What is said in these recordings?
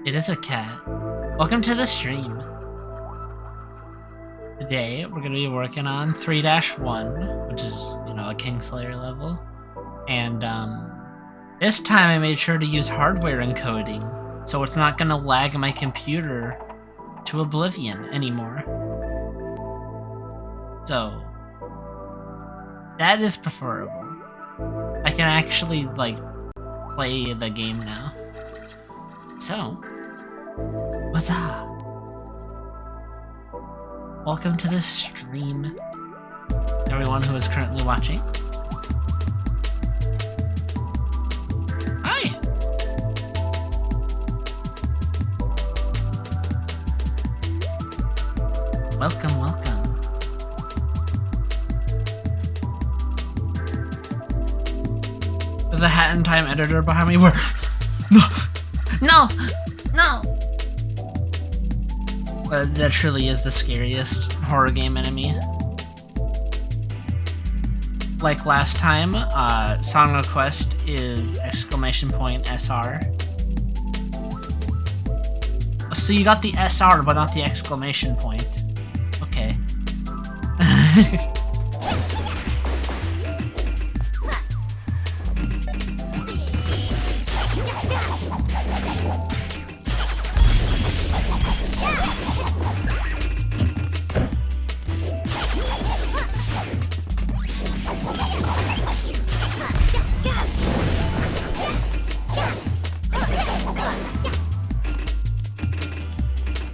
It is a cat. Welcome to the stream. Today, we're going to be working on 3-1, which is, a Kingslayer level. And, this time I made sure to use hardware encoding, so it's not going to lag my computer to oblivion anymore. So, that is preferable. I can actually, play the game now. So, what's up? Welcome to the stream, everyone who is currently watching. Hi! Welcome, welcome. There's a Hat in Time editor behind me where... No! That truly is the scariest horror game enemy. Like last time, song request is !SR. So you got the SR, but not the exclamation point. Okay.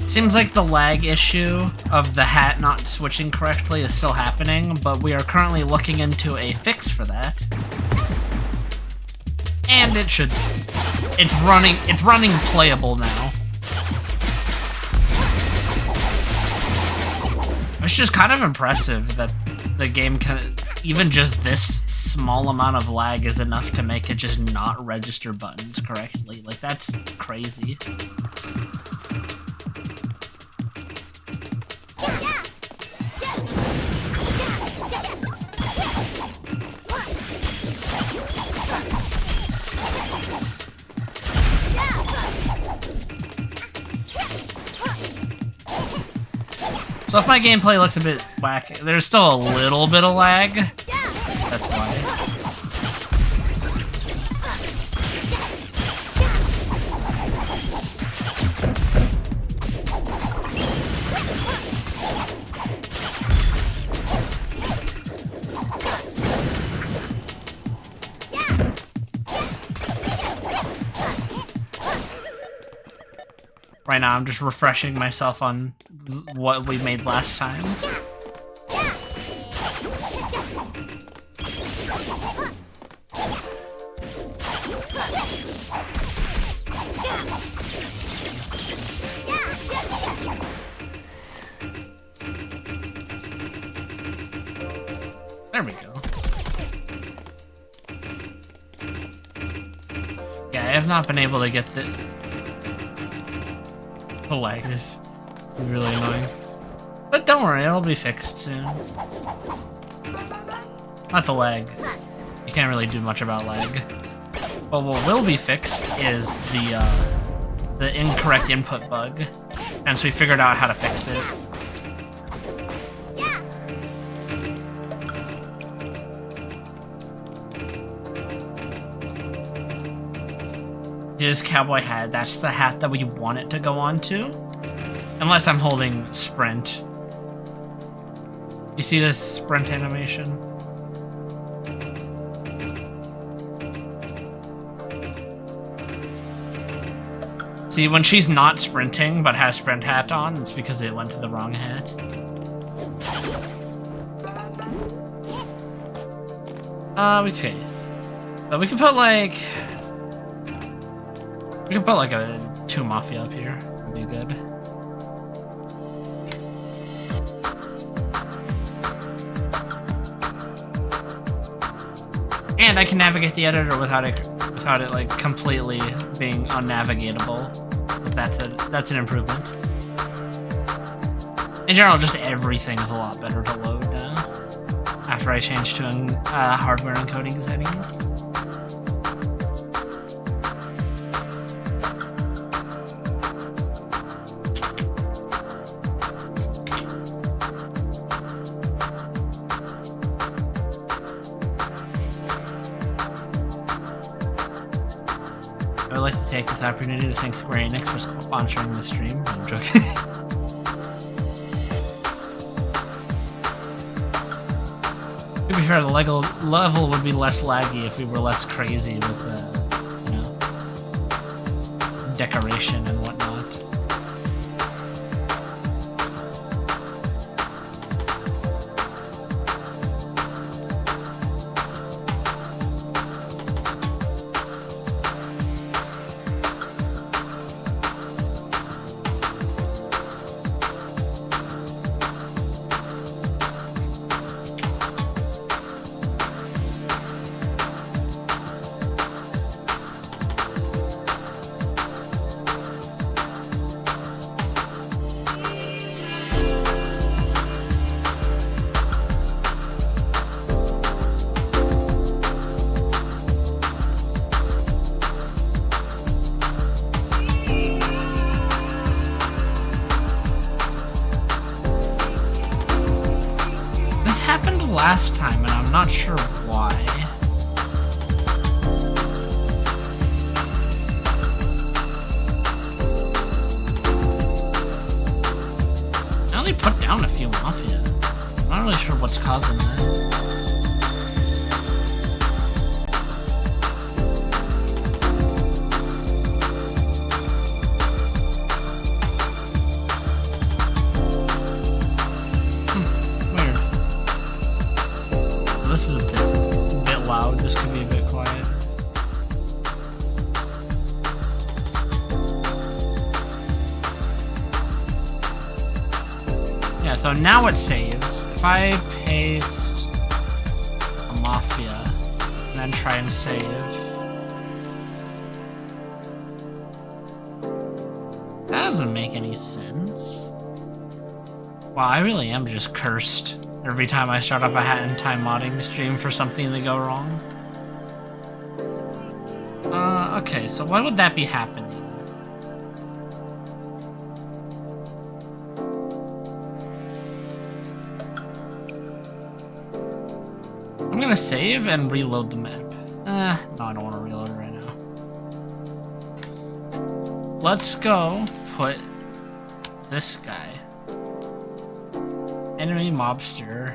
Seems like the lag issue of the hat not switching correctly is still happening, but we are currently looking into a fix for that. And it's running playable now. It's just kind of impressive that the game can, even just this small amount of lag is enough to make it just not register buttons correctly. Like, that's crazy. So if my gameplay looks a bit whack, there's still a little bit of lag. That's why. Right now, I'm just refreshing myself on what we made last time. There we go. Yeah, I have not been able to get the lag is really annoying. But don't worry, it'll be fixed soon. Not the lag. You can't really do much about lag. But what will be fixed is the incorrect input bug. And so we figured out how to fix it. Is cowboy hat. That's the hat that we want it to go on to. Unless I'm holding sprint. You see this sprint animation? See, when she's not sprinting but has sprint hat on, it's because it went to the wrong hat. Okay. But we can put like... We can put like a 2 Mafia up here. Would be good. And I can navigate the editor without it like completely being unnavigatable. But that's an improvement. In general, just everything is a lot better to load now. After I changed to hardware encoding settings. like to take this opportunity to thank Square Enix for sponsoring the stream. I'm joking. To be fair, the level would be less laggy if we were less crazy with, you know, decoration and whatnot. Last time, and I'm not sure why. I only put down a few Mafia. I'm not really sure what's causing that. This is a bit loud. This could be a bit quiet. Yeah, so now it saves. If I paste a Mafia and then try and save. That doesn't make any sense. Wow, I really am just cursed. Every time I start up a Hat in Time modding stream for something to go wrong. Okay, so why would that be happening? I'm gonna save and reload the map. No, I don't want to reload it right now. Let's go put this guy. Enemy mobster.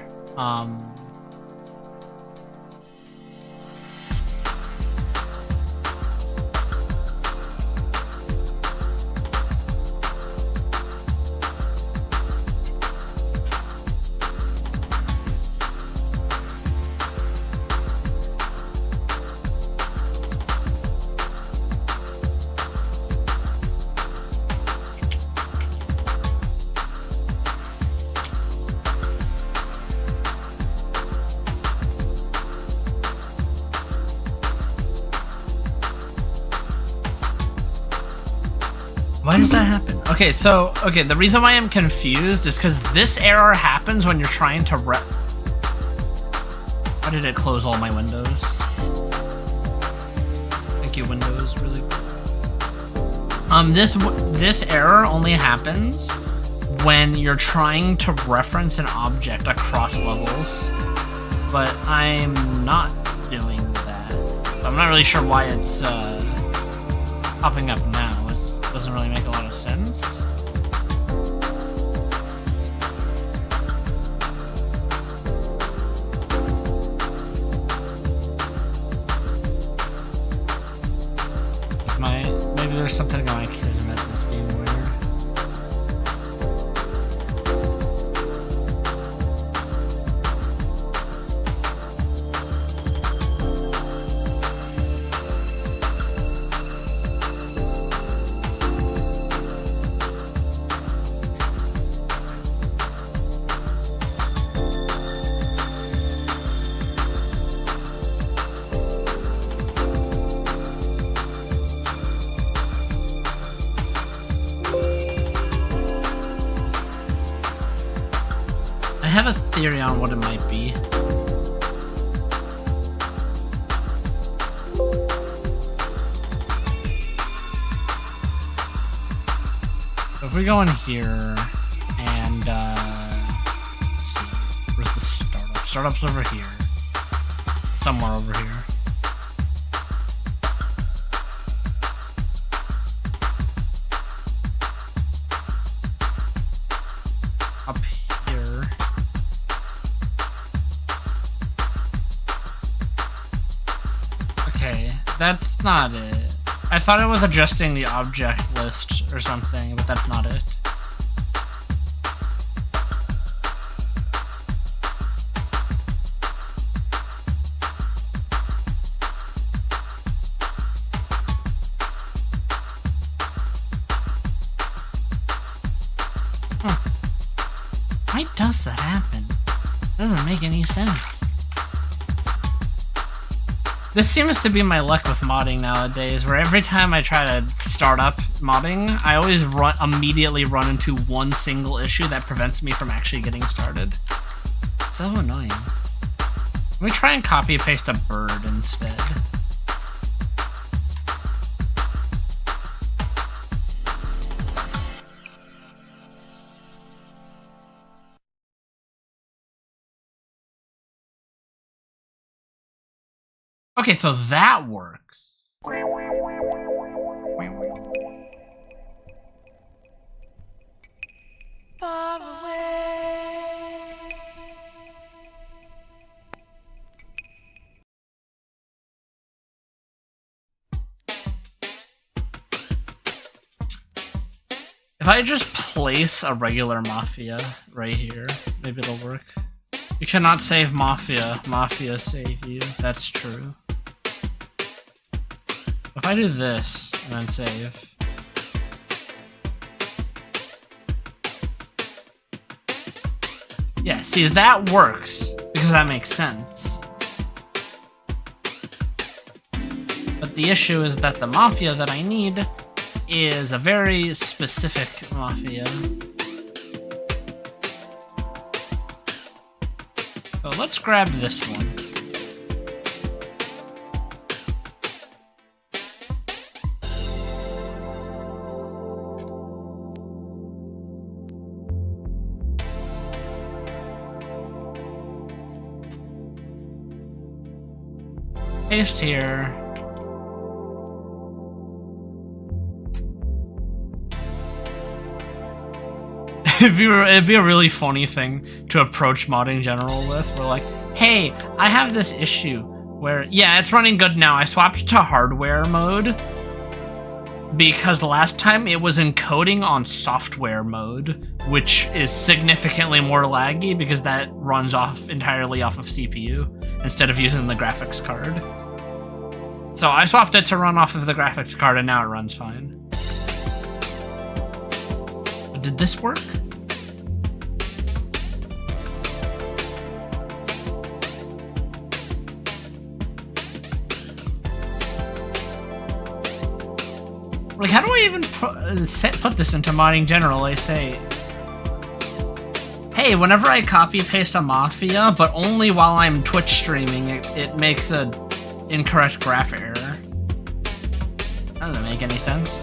Why does that happen? Okay, so, the reason why I'm confused is because this error happens when you're trying to Why did it close all my windows? Thank you, Windows, really quick. This error only happens when you're trying to reference an object across levels, but I'm not doing that. So I'm not really sure why it's, popping up now. Doesn't really make a lot of sense. Maybe there's something in my Kismet that's being weird. I have a theory on what it might be. So if we go in here and let's see, where's the startup? Startup's over here. Somewhere over here. That's not it. I thought it was adjusting the object list or something, but that's not it. Why does that happen? Doesn't make any sense. This seems to be my luck with modding nowadays, where every time I try to start up modding, I always immediately run into one single issue that prevents me from actually getting started. It's so annoying. Let me try and copy and paste a bird instead. Okay, so that works. Far away. If I just place a regular Mafia right here, maybe it'll work. You cannot save Mafia. Mafia save you. That's true. If I do this and then save. Yeah, see, that works because that makes sense. But the issue is that the Mafia that I need is a very specific Mafia. So let's grab this one. Paste here. It'd be a really funny thing to approach modding general with. We're like, hey, I have this issue where, yeah, it's running good now. I swapped to hardware mode because last time it was encoding on software mode, which is significantly more laggy because that runs entirely off of CPU instead of using the graphics card. So I swapped it to run off of the graphics card and now it runs fine. But did this work? Like, how do I even put this into modding general? I say, hey, whenever I copy paste a Mafia, but only while I'm Twitch streaming, it makes a incorrect graph error. That doesn't make any sense.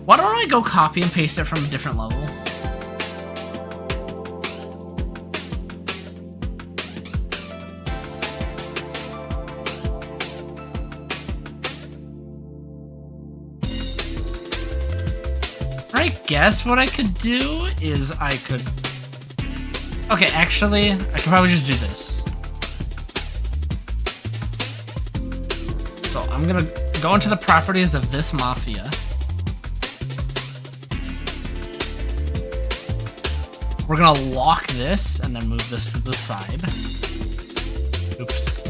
Why don't I go copy and paste it from a different level? I guess what I could do is I could... Okay, actually, I could probably just do this. So I'm gonna go into the properties of this Mafia. We're gonna lock this and then move this to the side. Oops.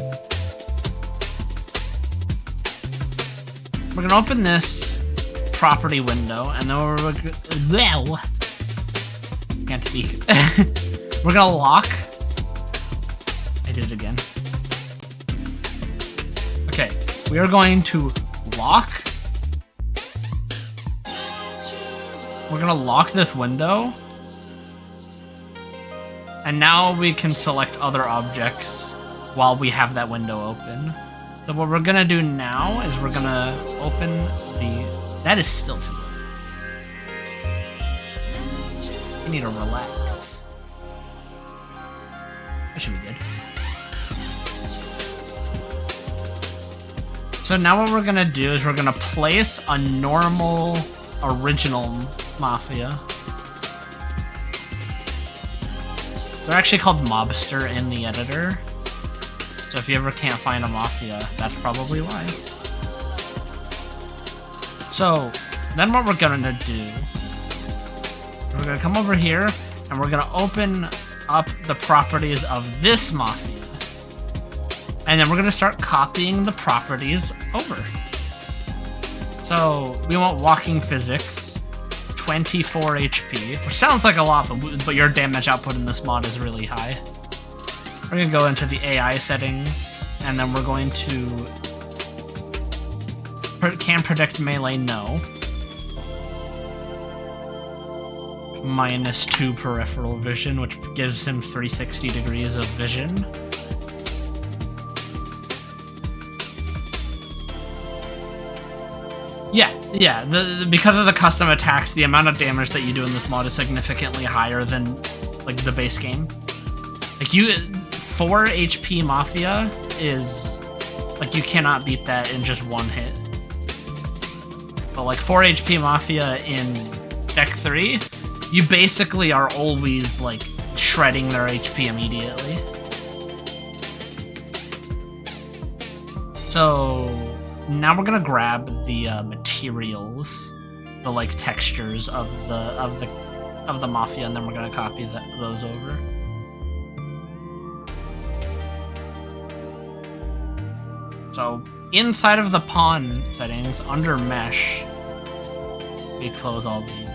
We're gonna open this property window, and then we're well, can't speak. We're gonna lock. I did it again. Okay, we are going to lock. We're gonna lock this window, and now we can select other objects while we have that window open. So what we're gonna do now is we're gonna open the... That is still too low. We need to relax. That should be good. So now what we're gonna do is we're gonna place a normal, original Mafia. They're actually called Mobster in the editor. So if you ever can't find a Mafia, that's probably why. So, then what we're gonna do, we're gonna come over here, and we're gonna open up the properties of this Mafia. And then we're gonna start copying the properties over. So, we want walking physics, 24 HP, which sounds like a lot, but your damage output in this mod is really high. We're gonna go into the AI settings, and then we're going to can predict melee, no. -2 peripheral vision, which gives him 360 degrees of vision. Yeah, because of the custom attacks, the amount of damage that you do in this mod is significantly higher than, like, the base game. Like, 4 HP Mafia is, like, you cannot beat that in just one hit. But, like, 4 HP Mafia in Deck 3, you basically are always, like, shredding their HP immediately. So, now we're gonna grab the materials, the, like, textures of the Mafia, and then we're gonna copy those over. So, inside of the pawn settings, under mesh, we close all these.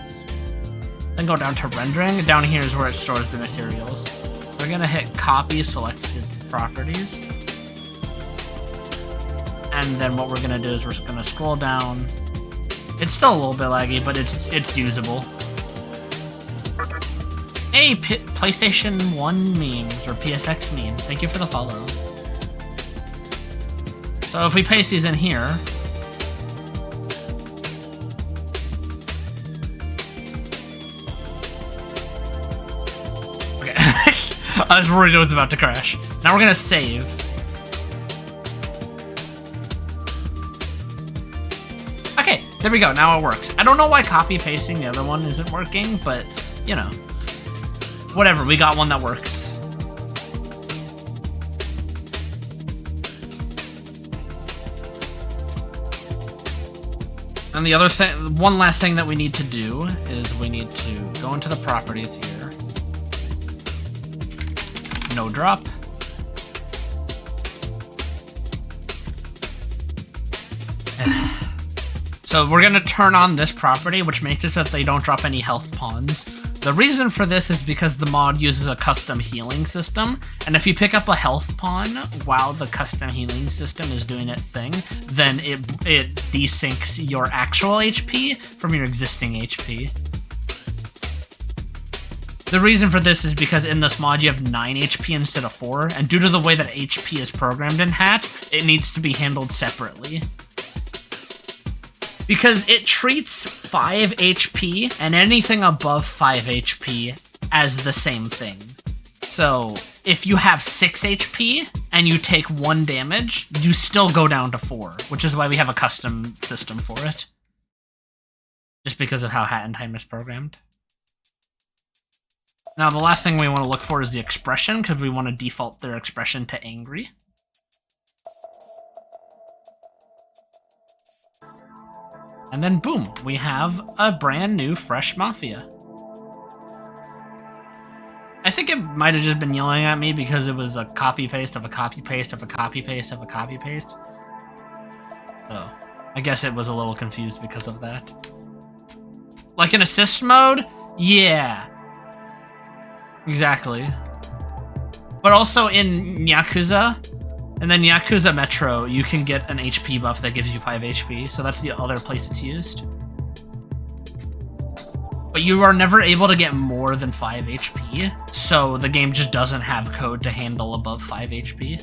Then go down to rendering. Down here is where it stores the materials. We're gonna hit copy selected properties. And then what we're gonna do is we're just gonna scroll down. It's still a little bit laggy, but it's usable. Hey, PlayStation 1 memes, or PSX memes. Thank you for the follow. So if we paste these in here, okay, I was worried it was about to crash. Now we're gonna save. Okay, there we go, now it works. I don't know why copy pasting the other one isn't working, but, you know, whatever, we got one that works. And the other thing, one last thing that we need to do is we need to go into the properties here. No drop. So we're gonna turn on this property, which makes it so that they don't drop any health pawns. The reason for this is because the mod uses a custom healing system, and if you pick up a health pawn while the custom healing system is doing its thing, then it desyncs your actual HP from your existing HP. The reason for this is because in this mod you have 9 HP instead of 4, and due to the way that HP is programmed in HAT, it needs to be handled separately. Because it treats 5 HP and anything above 5 HP as the same thing. So, if you have 6 HP and you take 1 damage, you still go down to 4, which is why we have a custom system for it. Just because of how Hat in Time is programmed. Now, the last thing we want to look for is the expression, because we want to default their expression to angry. And then boom, we have a brand new fresh Mafia. I think it might have just been yelling at me because it was a copy paste of a copy paste of a copy paste of a copy paste. So I guess it was a little confused because of that. Like in assist mode? Yeah. Exactly. But also in Yakuza, and then Yakuza Metro, you can get an HP buff that gives you 5 HP, so that's the other place it's used. But you are never able to get more than 5 HP, so the game just doesn't have code to handle above 5 HP.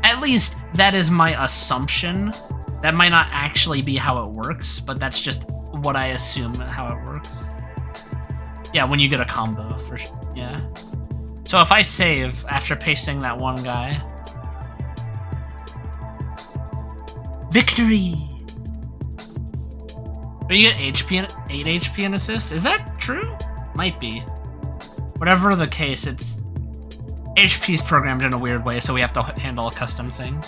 At least, that is my assumption. That might not actually be how it works, but that's just what I assume how it works. Yeah, when you get a combo, for sure, yeah. So if I save after pasting that one guy... Victory! But you get 8 HP in assist? Is that true? Might be. Whatever the case, it's HP's programmed in a weird way, so we have to handle a custom thing.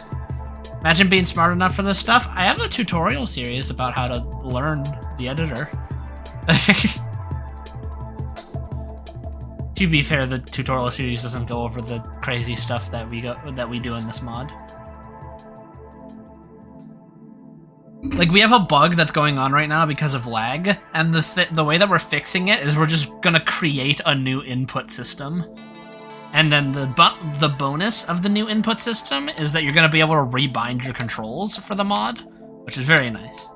Imagine being smart enough for this stuff. I have a tutorial series about how to learn the editor. To be fair, the tutorial series doesn't go over the crazy stuff that we do in this mod. Like, we have a bug that's going on right now because of lag, and the way that we're fixing it is we're just gonna create a new input system. And then the bonus of the new input system is that you're gonna be able to rebind your controls for the mod, which is very nice.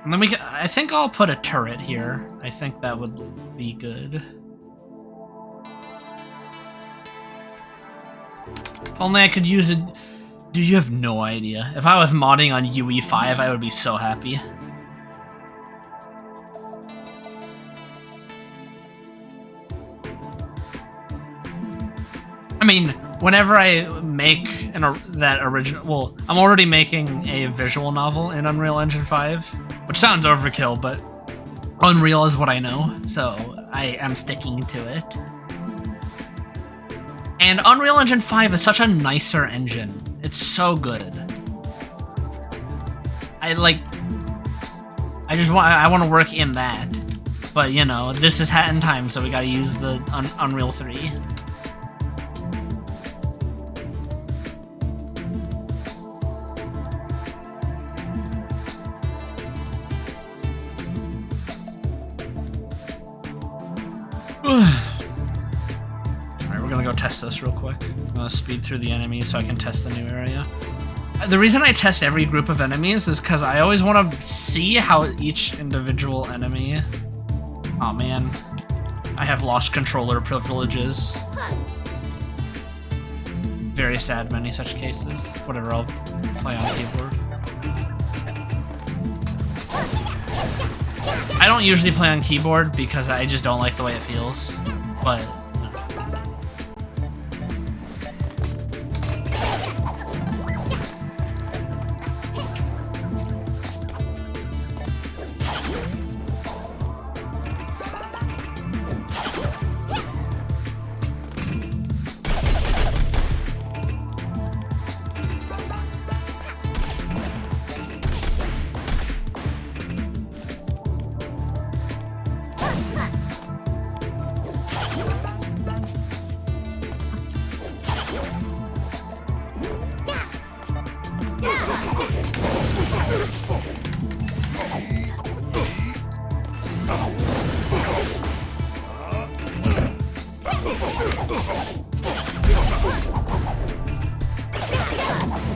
And then I think I'll put a turret here. I think that would be good. If only I could use it. Dude, you have no idea. If I was modding on UE5, I would be so happy. I mean, whenever I make that original... Well, I'm already making a visual novel in Unreal Engine 5, which sounds overkill, but Unreal is what I know, so I am sticking to it. And Unreal Engine 5 is such a nicer engine. It's so good. I want to work in that. But, you know, this is Hat in Time, so we gotta use the Unreal 3. Go test this real quick. I'm gonna speed through the enemies so I can test the new area. The reason I test every group of enemies is because I always want to see how each individual enemy... Oh man, I have lost controller privileges. Very sad, many such cases. Whatever, I'll play on keyboard. I don't usually play on keyboard because I just don't like the way it feels, but...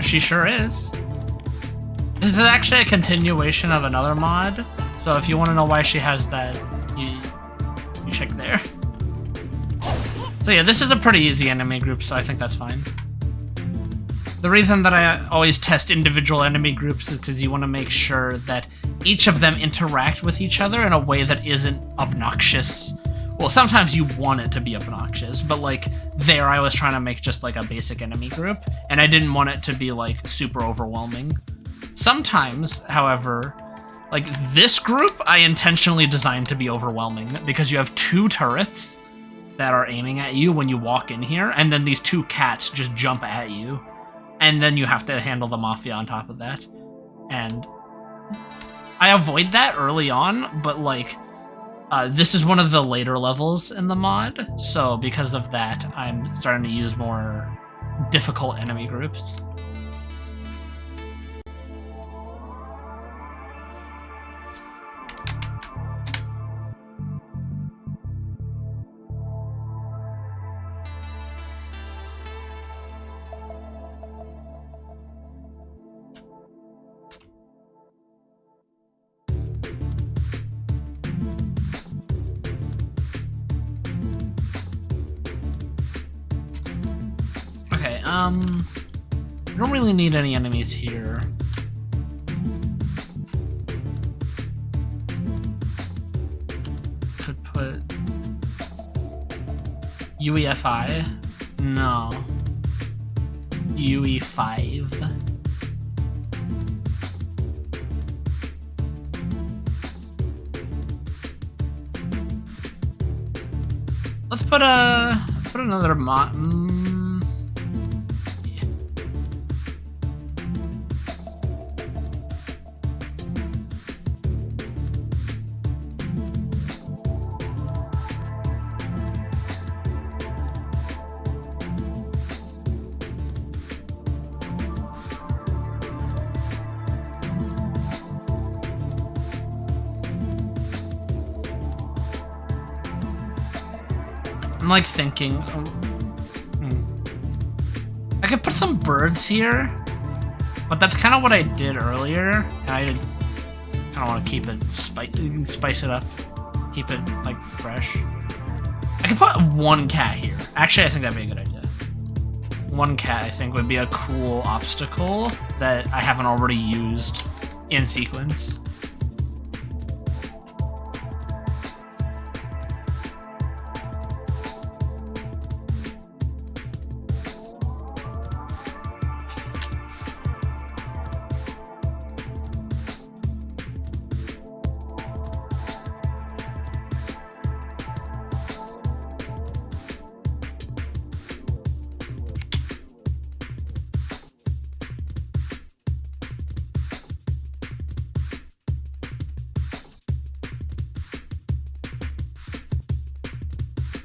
She sure is. This is actually a continuation of another mod, so if you want to know why she has that, you check there. So yeah, this is a pretty easy enemy group, so I think that's fine. The reason that I always test individual enemy groups is because you want to make sure that each of them interact with each other in a way that isn't obnoxious. Well, sometimes you want it to be obnoxious, but like there I was trying to make just like a basic enemy group, and I didn't want it to be like super overwhelming. Sometimes, however, like this group I intentionally designed to be overwhelming because you have two turrets that are aiming at you when you walk in here, and then these two cats just jump at you, and then you have to handle the Mafia on top of that. And I avoid that early on, but like this is one of the later levels in the mod, so because of that, I'm starting to use more difficult enemy groups. I don't really need any enemies here. Could put UEFI? No. UE5. Let's put another mod. Yeah. I'm like thinking, I could put some birds here, but that's kind of what I did earlier, and I kind of want to keep it spice it up, keep it like fresh. I could put one cat here. Actually, I think that'd be a good idea. One cat, I think, would be a cool obstacle that I haven't already used in sequence.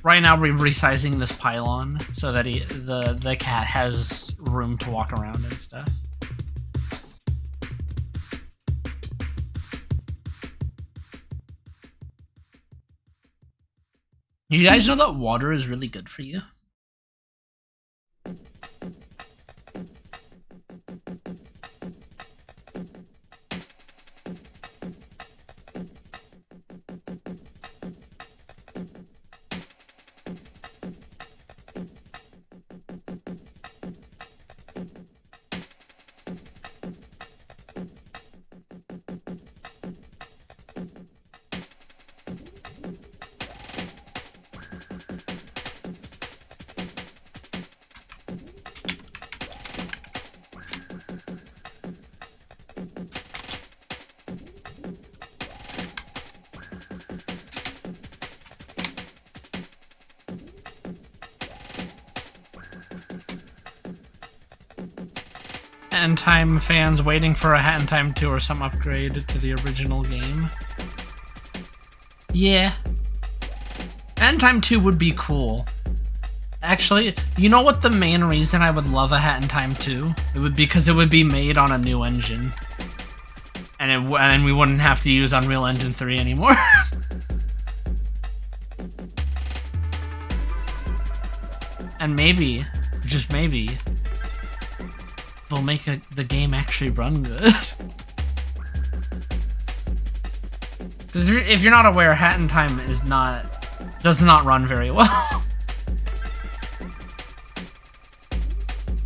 Right now we're resizing this pylon so that the cat has room to walk around and stuff. You guys know that water is really good for you? Hat in Time fans waiting for a Hat in Time 2 or some upgrade to the original game. Yeah. Hat in Time 2 would be cool. Actually, you know what the main reason I would love a Hat in Time 2? It would be because it would be made on a new engine. And we wouldn't have to use Unreal Engine 3 anymore. And maybe, just maybe, they'll make the game actually run good. Because if you're not aware, Hat in Time does not run very well.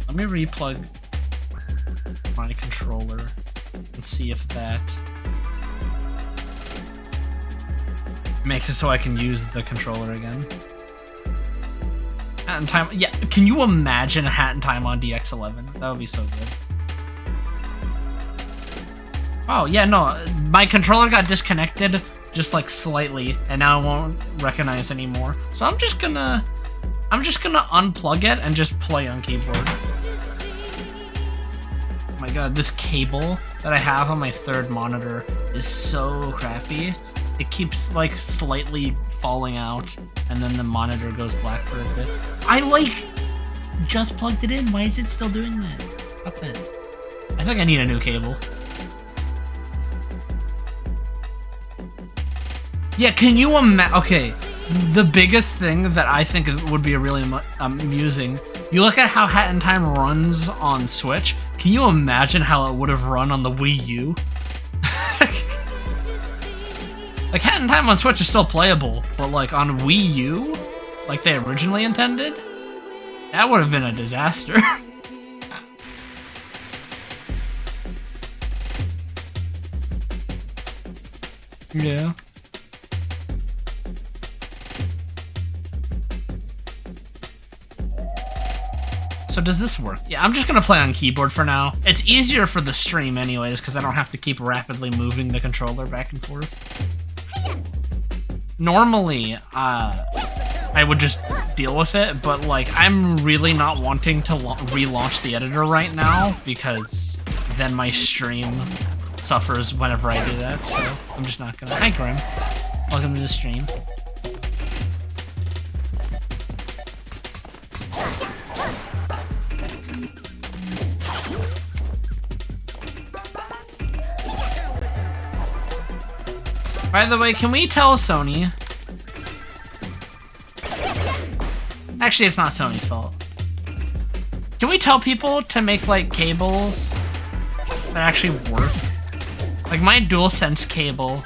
Let me replug my controller and see if that makes it so I can use the controller again. Hat in Time, yeah, can you imagine a Hat in Time on DX11? That would be so good. Oh, yeah, no, my controller got disconnected just like slightly, and now it won't recognize anymore. So I'm just gonna unplug it and just play on keyboard. Oh my god, this cable that I have on my third monitor is so crappy. It keeps like slightly falling out, and then the monitor goes black for a bit. I like just plugged it in. Why is it still doing that? Stop it. I think I need a new cable. Yeah, can you imagine? Okay, the biggest thing that I think would be really amusing. You look at how Hat in Time runs on Switch. Can you imagine how it would have run on the Wii U? Like, Hat in Time on Switch is still playable, but like on Wii U, like they originally intended, that would have been a disaster. Yeah. So does this work? Yeah, I'm just gonna play on keyboard for now. It's easier for the stream anyways, because I don't have to keep rapidly moving the controller back and forth. Normally, I would just deal with it, but like I'm really not wanting to relaunch the editor right now because then my stream suffers whenever I do that, so I'm just not gonna. Hi Grim, welcome to the stream. By the way, can we tell Sony? Actually, it's not Sony's fault. Can we tell people to make, like, cables that actually work? Like, my DualSense cable,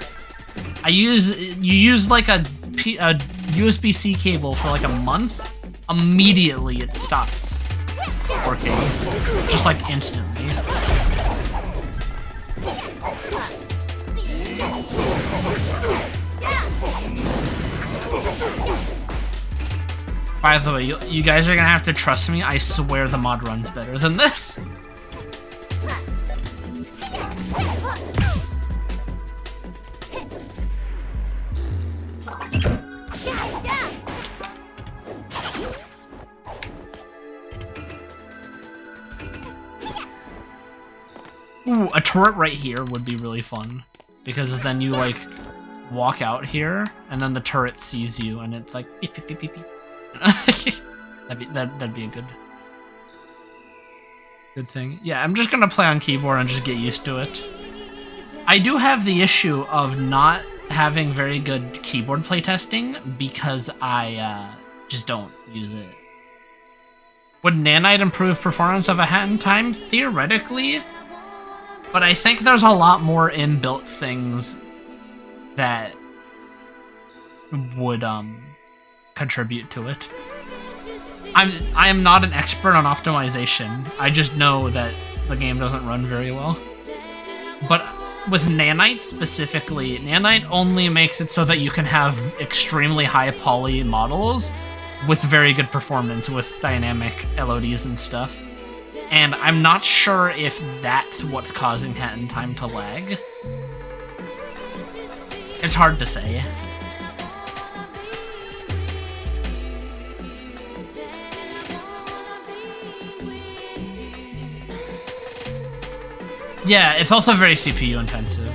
you use, like, a USB-C cable for, like, a month, immediately it stops working. Just, like, instantly. By the way, you guys are gonna have to trust me. I swear the mod runs better than this. Ooh, a turret right here would be really fun. Because then you, like, walk out here, and then the turret sees you, and it's like, beep, beep, beep, beep, beep. that'd be a good thing. Yeah, I'm just gonna play on keyboard and just get used to it. I do have the issue of not having very good keyboard playtesting because I just don't use it. Would Nanite improve performance of a Hat in Time? Theoretically, but I think there's a lot more inbuilt things that would contribute to it. I am not an expert on optimization. I just know that the game doesn't run very well. But with Nanite specifically, Nanite only makes it so that you can have extremely high poly models with very good performance with dynamic LODs and stuff. And I'm not sure if that's what's causing Hat in Time to lag. It's hard to say. Yeah, it's also very CPU intensive.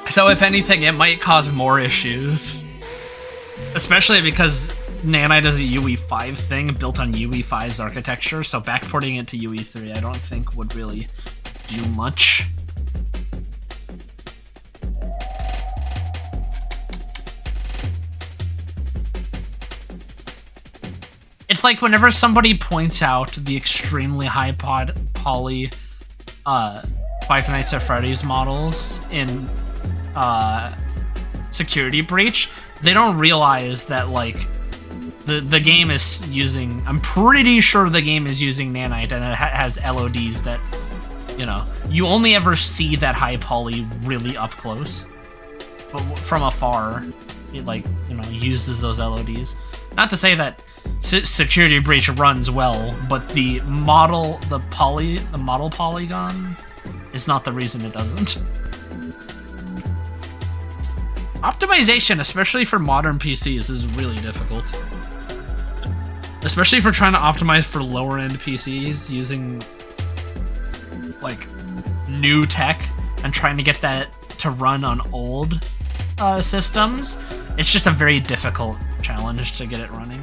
So if anything, it might cause more issues. Especially because Nanite is a UE5 thing built on UE5's architecture, so backporting it to UE3 I don't think would really do much. It's like whenever somebody points out the extremely high poly Five Nights at Freddy's models in Security Breach, they don't realize that like the game is using, I'm pretty sure the game is using Nanite and it has LODs that, you know, you only ever see that high poly really up close. But from afar, it like, you know, uses those LODs. Not to say that Security Breach runs well, but the model polygon is not the reason it doesn't. Optimization, especially for modern PCs, is really difficult. Especially for trying to optimize for lower-end PCs using, like, new tech and trying to get that to run on old systems. It's just a very difficult challenge to get it running.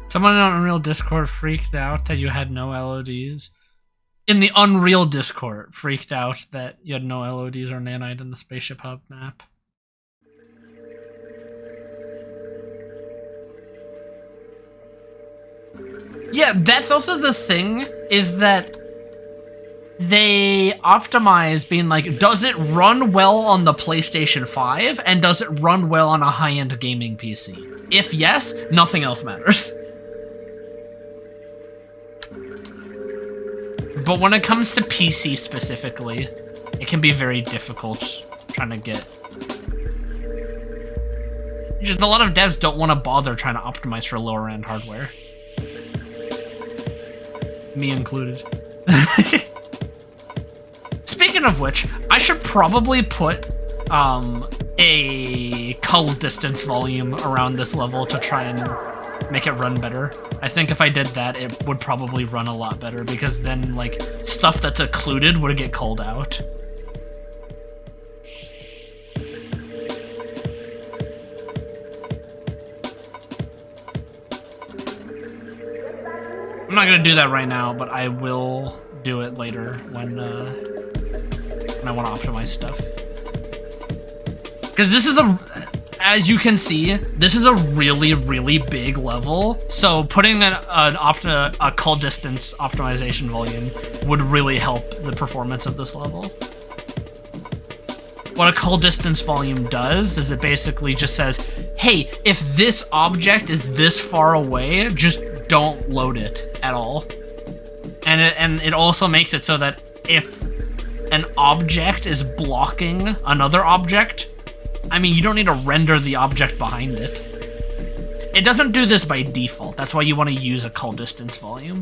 Someone on Unreal Discord freaked out that you had no LODs. In the Unreal Discord, freaked out that you had no LODs or Nanite in the Spaceship Hub map. Yeah, that's also the thing, is that they optimize being like, does it run well on the PlayStation 5, and does it run well on a high-end gaming PC? If yes, nothing else matters. But when it comes to PC specifically, it can be very difficult trying to get... Just a lot of devs don't want to bother trying to optimize for lower end hardware. Me included. Speaking of which, I should probably put a cull distance volume around this level to try and make it run better. I think if I did that, it would probably run a lot better, because then, like, stuff that's occluded would get culled out. I'm not gonna do that right now, but I will do it later when I want to optimize stuff. Because this is as you can see, this is a really, really big level. So putting a cull distance optimization volume would really help the performance of this level. What a cull distance volume does is it basically just says, hey, if this object is this far away, just don't load it at all. And it also makes it so that if an object is blocking another object, I mean, you don't need to render the object behind it. It doesn't do this by default. That's why you want to use a cull distance volume.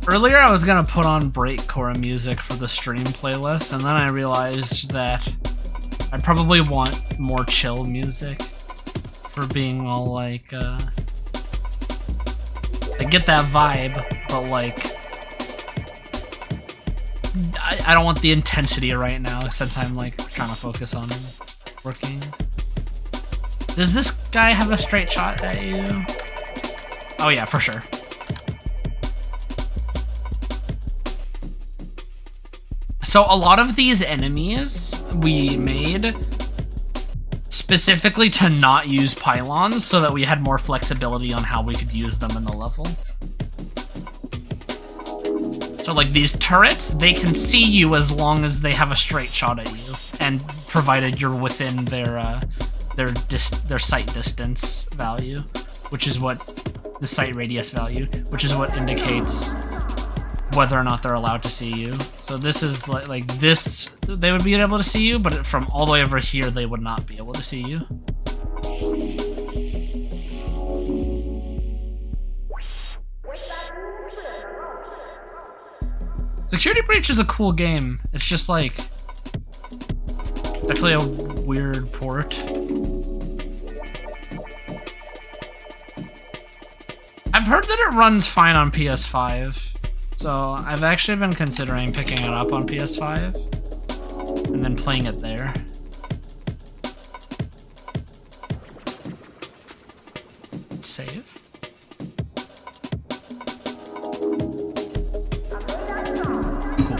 Earlier I was gonna put on breakcore music for the stream playlist, and then I realized that I'd probably want more chill music for being all like, I get that vibe, but like, I don't want the intensity right now since I'm like trying to focus on working. Does this guy have a straight shot at you? Oh yeah, for sure. So a lot of these enemies we made specifically to not use pylons so that we had more flexibility on how we could use them in the level. So like these turrets, they can see you as long as they have a straight shot at you, and provided you're within their sight distance value, which is what the sight radius value, which is what indicates whether or not they're allowed to see you. So this is like this, they would be able to see you, but from all the way over here, they would not be able to see you. Security Breach is a cool game. It's just like definitely a weird port. I've heard that it runs fine on PS5. So I've actually been considering picking it up on PS5 and then playing it there. Save. Cool.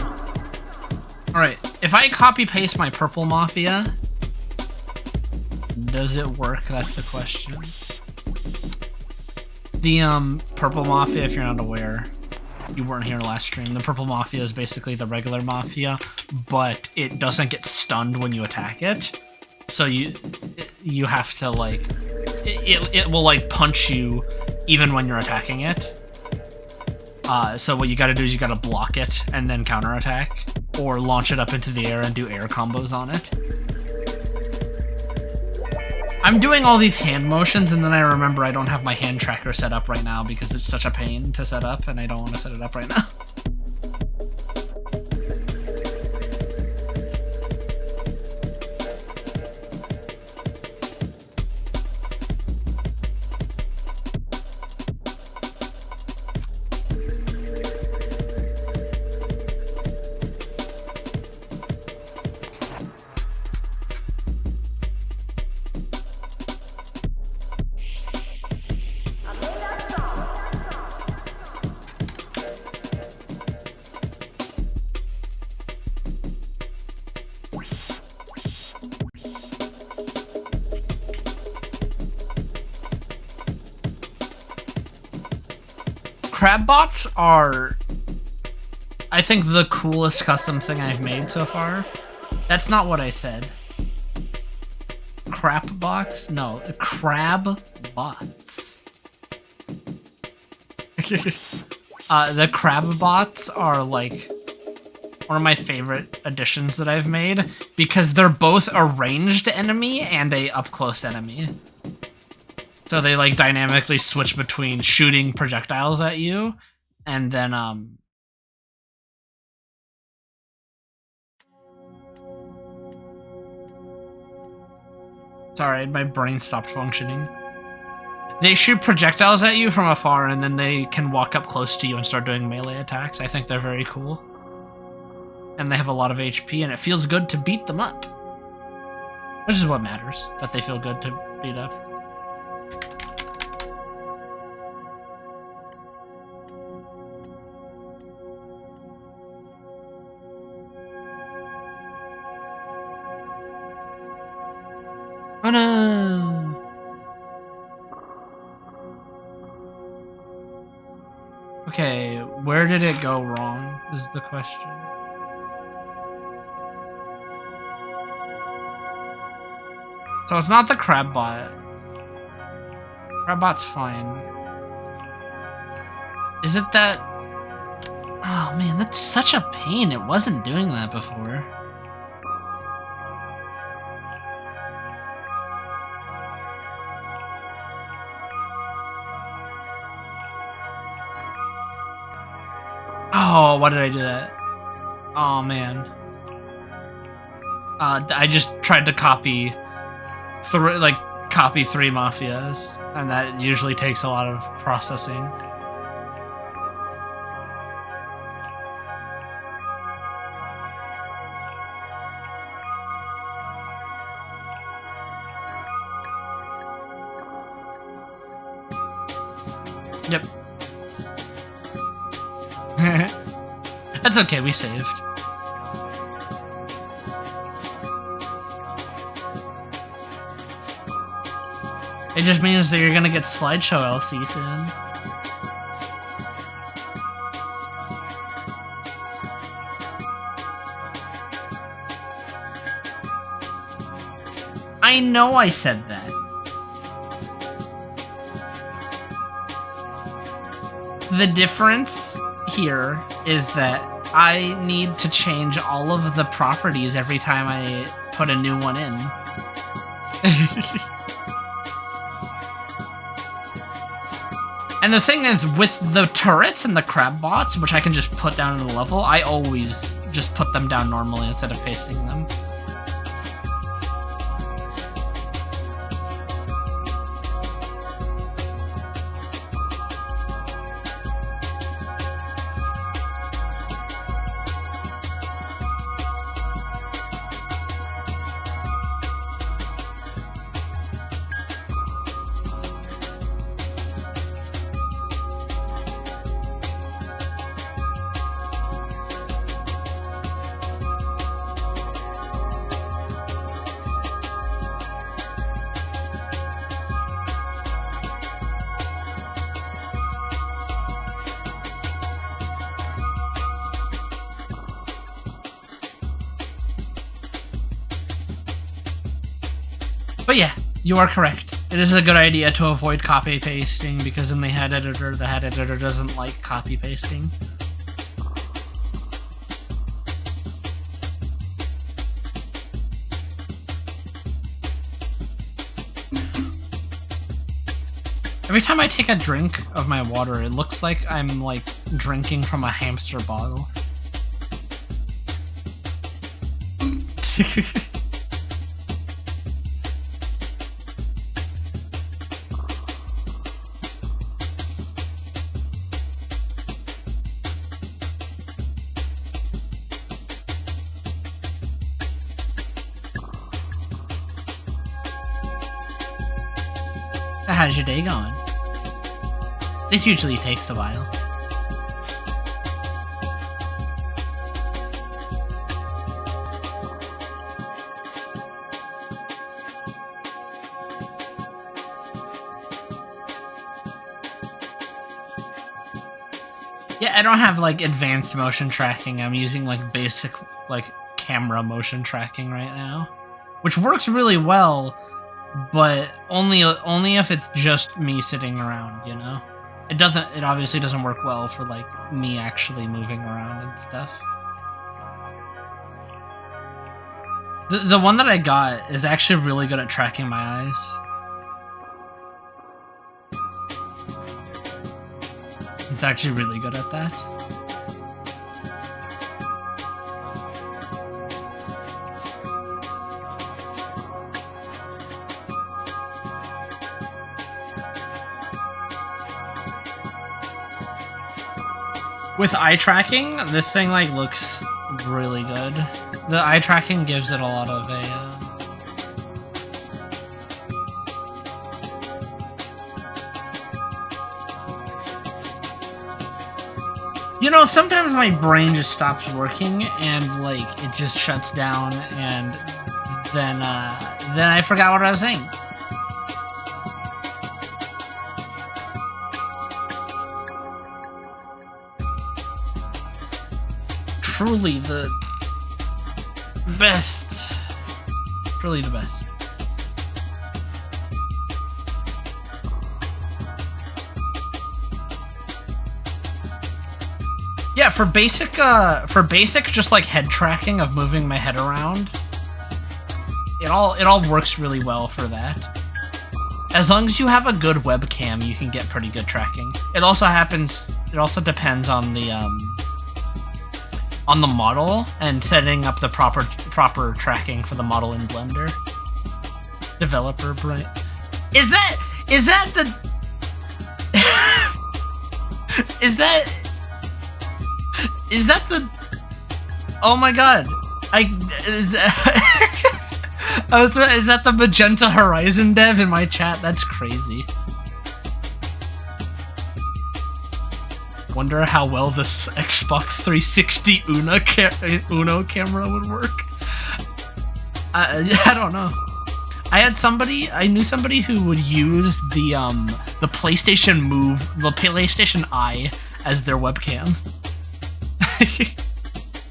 Alright, if I copy paste my Purple Mafia, does it work? That's the question. The Purple Mafia, if you're not aware, you weren't here last stream, the Purple Mafia is basically the regular Mafia, but it doesn't get stunned when you attack it. So you have to like, it will like punch you even when you're attacking it. So what you gotta do is you gotta block it and then counterattack, or launch it up into the air and do air combos on it. I'm doing all these hand motions, and then I remember I don't have my hand tracker set up right now because it's such a pain to set up, and I don't want to set it up right now. Crab bots are, I think, the coolest custom thing I've made so far. That's not what I said. Crap box? No, crab bots. The crab bots are like one of my favorite additions that I've made because they're both a ranged enemy and a up-close enemy. So they like dynamically switch between shooting projectiles at you and then sorry, my brain stopped functioning. They shoot projectiles at you from afar and then they can walk up close to you and start doing melee attacks. I think they're very cool. And they have a lot of HP and it feels good to beat them up. Which is what matters, that they feel good to beat up. Oh no! Okay, where did it go wrong is the question. So it's not the crab bot. Crab bot's fine. Is it that... Oh man, that's such a pain. It wasn't doing that before. Oh, why did I do that? Oh man. I just tried to copy three mafias, and that usually takes a lot of processing. Yep. That's okay, we saved. It just means that you're gonna get slideshow LC soon. I know I said that. The difference here is that I need to change all of the properties every time I put a new one in. And the thing is, with the turrets and the crab bots, which I can just put down in the level, I always just put them down normally instead of pasting them. But yeah, you are correct. It is a good idea to avoid copy pasting because in the head editor doesn't like copy pasting. Every time I take a drink of my water, it looks like I'm like drinking from a hamster bottle. How's your day going? This usually takes a while. Yeah, I don't have like advanced motion tracking. I'm using like basic like camera motion tracking right now, which works really well, but only if it's just me sitting around, you know? It obviously doesn't work well for like me actually moving around and stuff. The one that I got is actually really good at tracking my eyes. It's actually really good at that. With eye tracking, this thing like looks really good. The eye tracking gives it a lot of You know, sometimes my brain just stops working and like it just shuts down, and then I forgot what I was saying. Truly the best. Truly the best. Yeah, for basic just like head tracking of moving my head around, it all works really well for that. As long as you have a good webcam, you can get pretty good tracking. It also depends on the model and setting up the proper tracking for the model in Blender. Developer brain. Is that the is that the oh my god, is that the Magenta Horizon dev in my chat? That's crazy. Wonder how well this Xbox 360 Uno camera would work. I don't know. I knew somebody who would use the PlayStation Move, the PlayStation Eye as their webcam.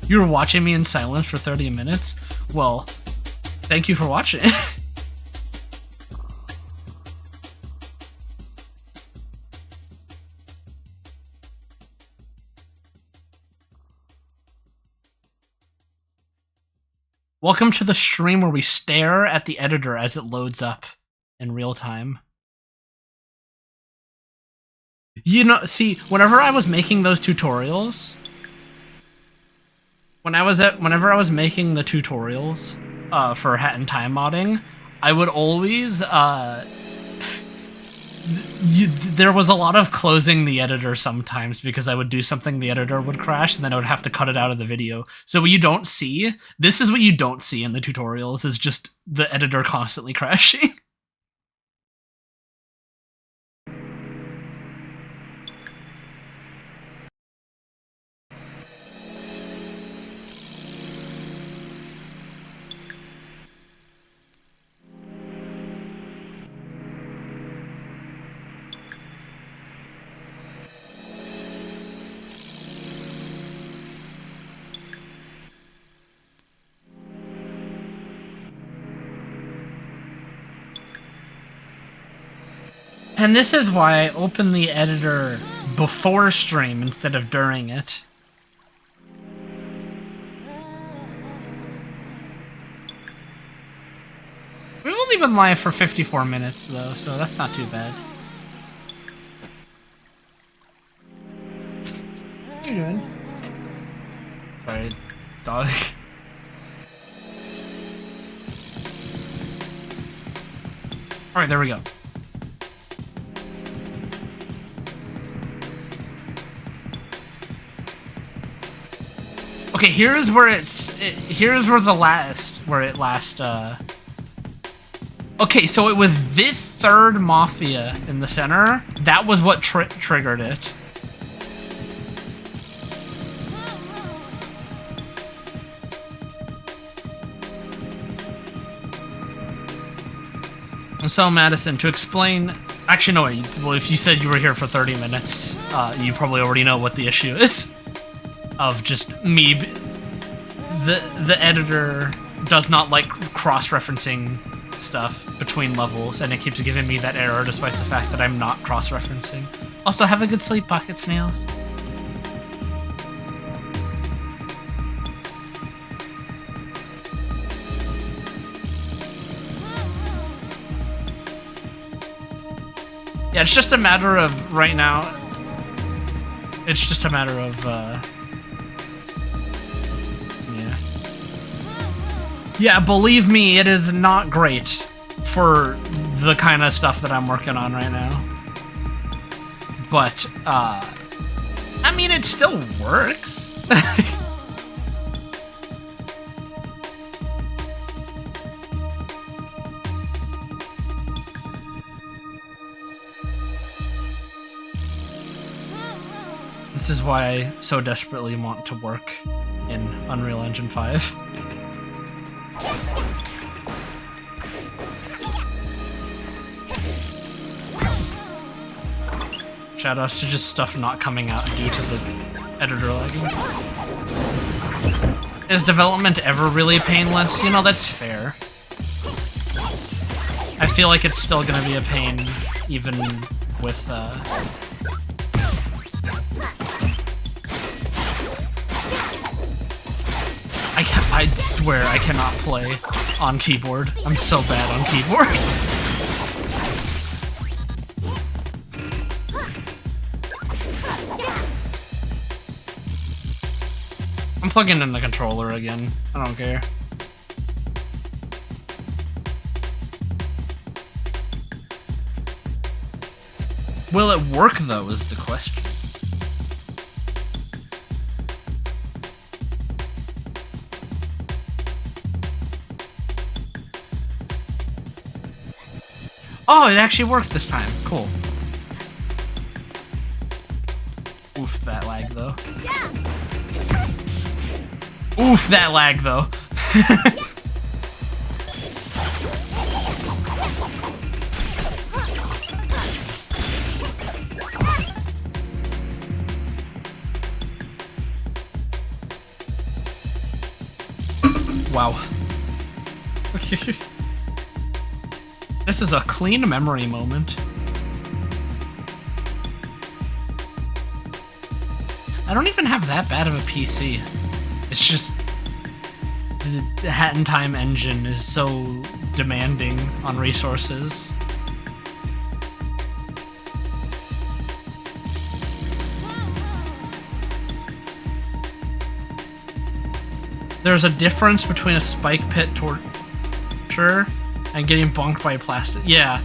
You were watching me in silence for 30 minutes? Well, thank you for watching. Welcome to the stream where we stare at the editor as it loads up in real time. You know, see, whenever I was making those tutorials, whenever I was making the tutorials for Hat in Time modding, I would always there was a lot of closing the editor sometimes because I would do something, the editor would crash, and then I would have to cut it out of the video. So what you don't see, this is what you don't see in the tutorials, is just the editor constantly crashing. And this is why I open the editor before stream instead of during it. We've only been live for 54 minutes though, so that's not too bad. What are you doing? Sorry, dog. Alright, there we go. Okay, here's where it last, okay, so it was this third Mafia in the center. That was what triggered it. And so, Madison, to explain Actually, no, well, if you said you were here for 30 minutes, you probably already know what the issue is. Of just me... The editor does not like cross-referencing stuff between levels, and it keeps giving me that error despite the fact that I'm not cross-referencing. Also, have a good sleep, Pocket Snails. Yeah, it's just a matter of, right now, it's just a matter of, yeah. Yeah, believe me, it is not great for the kind of stuff that I'm working on right now. But, I mean, it still works. This is why I so desperately want to work in Unreal Engine 5. Shoutouts to just stuff not coming out due to the editor lagging. Is development ever really painless? You know, that's fair. I feel like it's still gonna be a pain, even with, I swear I cannot play on keyboard. I'm so bad on keyboard. I'm plugging in the controller again. I don't care. Will it work though is the question. Oh, it actually worked this time. Cool. Oof, that lag though. Oof, that lag though. Wow. This is a clean memory moment. I don't even have that bad of a PC. It's just the Hat in Time engine is so demanding on resources. There's a difference between a spike pit torture and getting bonked by plastic. Yeah.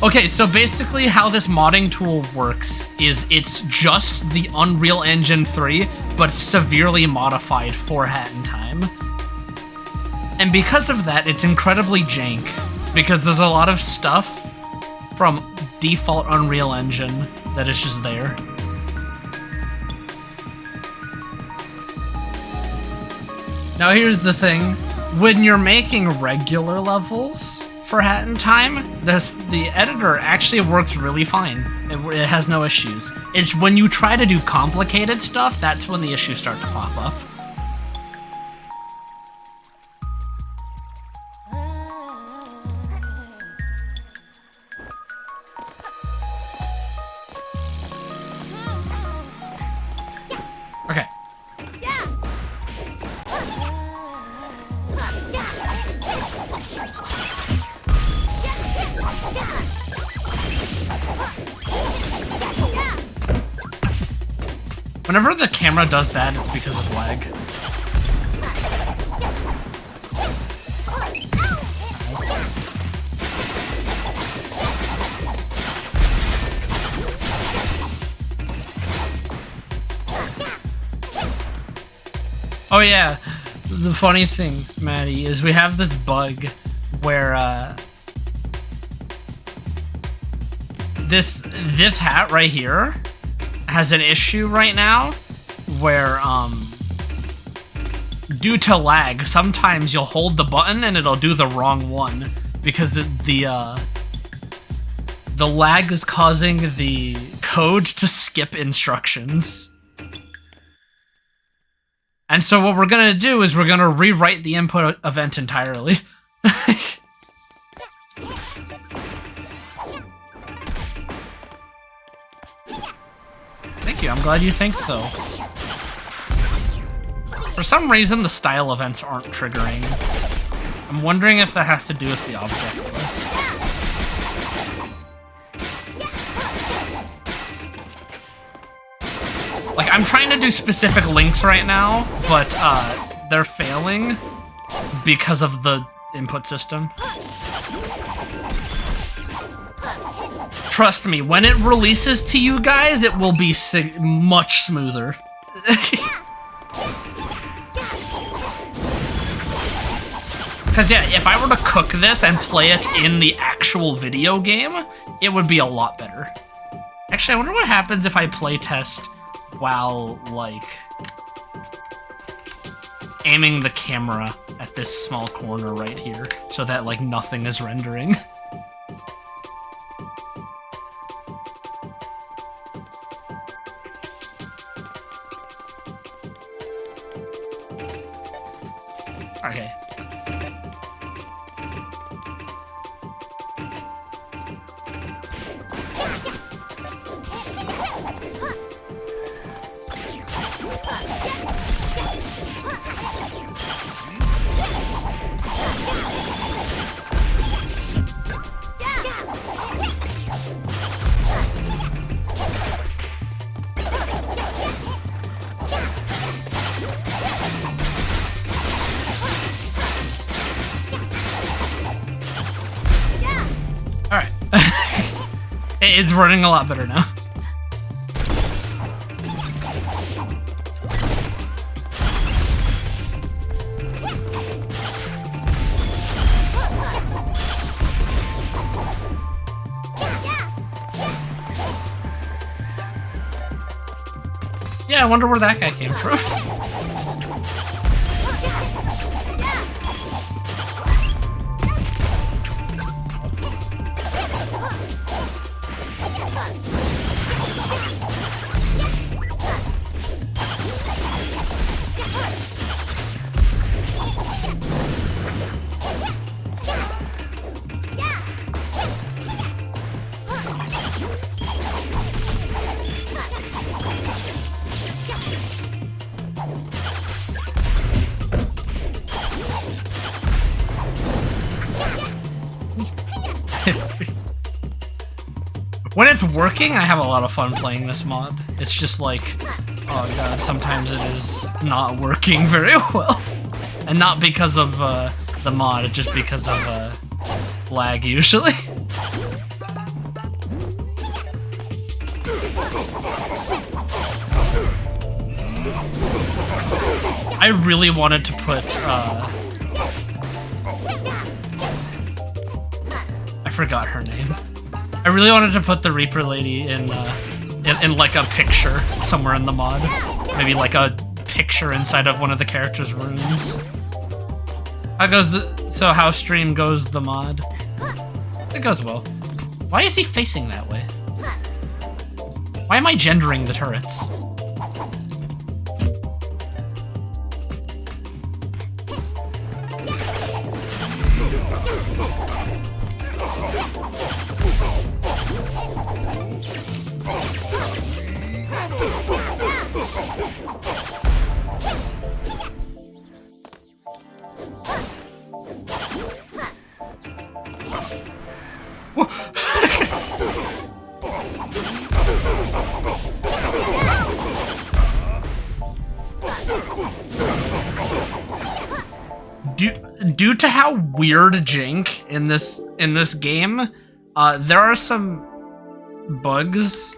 Okay, so basically how this modding tool works is it's just the Unreal Engine 3, but severely modified for Hat in Time. And because of that, it's incredibly jank, because there's a lot of stuff from default Unreal Engine that is just there. Now here's the thing. When you're making regular levels for Hat in Time, the editor actually works really fine. It has no issues. It's when you try to do complicated stuff, that's when the issues start to pop up. Okay. Whenever the camera does that, it's because of lag. Oh yeah, the funny thing, Maddie, is we have this bug where this hat right here has an issue right now where due to lag, sometimes you'll hold the button and it'll do the wrong one because the lag is causing the code to skip instructions. And so what we're gonna do is we're gonna rewrite the input event entirely. Thank you, I'm glad you think so. For some reason, the style events aren't triggering. I'm wondering if that has to do with the object list. Like, I'm trying to do specific links right now, but they're failing because of the input system. Trust me, when it releases to you guys, it will be much smoother. Because, yeah, if I were to cook this and play it in the actual video game, it would be a lot better. Actually, I wonder what happens if I playtest while, like, aiming the camera at this small corner right here, so that, like, nothing is rendering. Okay. Alright. It's running a lot better now. Yeah, I wonder where that guy came from. When it's working, I have a lot of fun playing this mod. It's just like, oh god, sometimes it is not working very well. And not because of the mod, just because of lag usually. I really wanted to put, I forgot her name. I really wanted to put the Reaper lady in like a picture somewhere in the mod. Maybe like a picture inside of one of the characters' rooms. How goes so how stream goes the mod? It goes well. Why is he facing that way? Why am I gendering the turrets? Due to how weird jank in this game, there are some bugs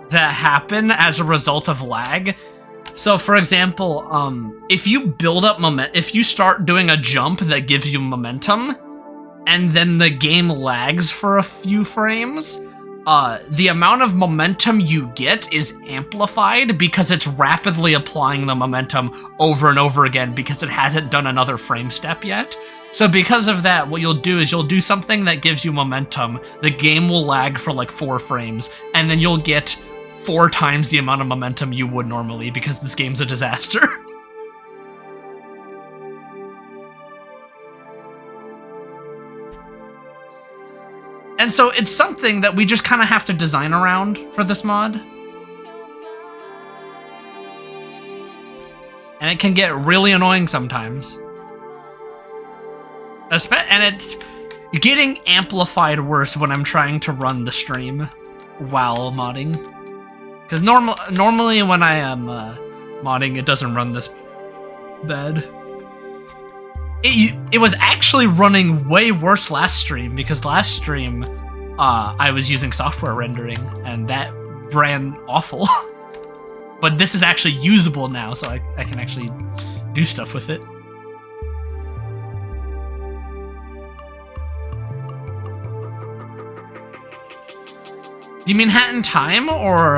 that happen as a result of lag. So, for example, if you build up if you start doing a jump that gives you momentum, and then the game lags for a few frames, the amount of momentum you get is amplified because it's rapidly applying the momentum over and over again because it hasn't done another frame step yet. So because of that, what you'll do is you'll do something that gives you momentum, the game will lag for like 4 frames, and then you'll get 4 times the amount of momentum you would normally because this game's a disaster. And so it's something that we just kind of have to design around for this mod. And it can get really annoying sometimes. And it's getting amplified worse when I'm trying to run the stream while modding. Because normally when I am modding, it doesn't run this bad. It was actually running way worse last stream, because last stream I was using software rendering, and that ran awful. But this is actually usable now, so I can actually do stuff with it. You mean Hat in Time or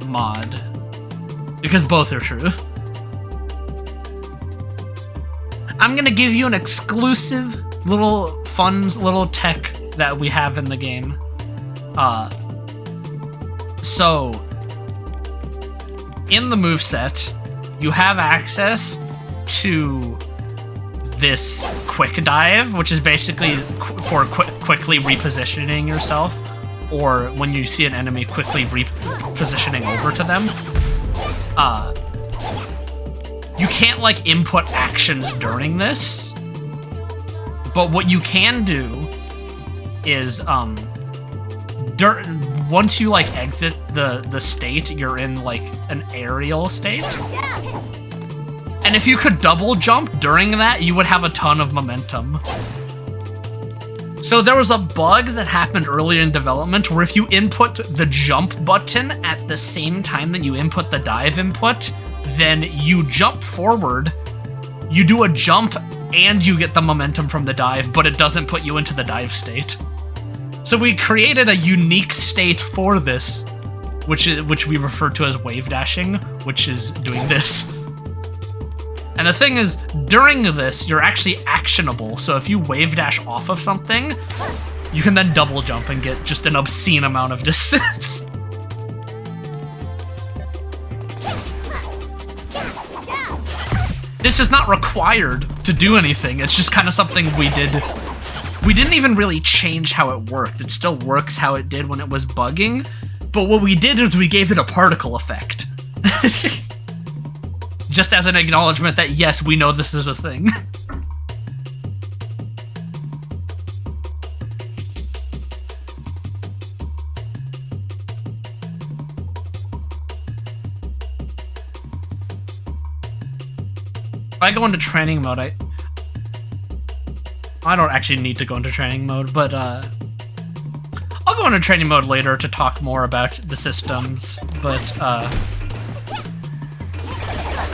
mod? Because both are true. I'm gonna give you an exclusive little little tech that we have in the game. So in the moveset, you have access to this quick dive, which is basically for quickly repositioning yourself, or when you see an enemy, quickly repositioning over to them. You can't like input actions during this, but what you can do is once you like exit the state, you're in like an aerial state. And if you could double jump during that, you would have a ton of momentum. So there was a bug that happened earlier in development where if you input the jump button at the same time that you input the dive input, then you jump forward, you do a jump, and you get the momentum from the dive, but it doesn't put you into the dive state. So we created a unique state for this, which we refer to as wave dashing, which is doing this. And the thing is, during this, you're actually actionable. So if you wave dash off of something, you can then double jump and get just an obscene amount of distance. This is not required to do anything. It's just kind of something we did. We didn't even really change how it worked. It still works how it did when it was bugging. But what we did is we gave it a particle effect. Just as an acknowledgement that, yes, we know this is a thing. If I go into training mode, I don't actually need to go into training mode, but I'll go into training mode later to talk more about the systems, but I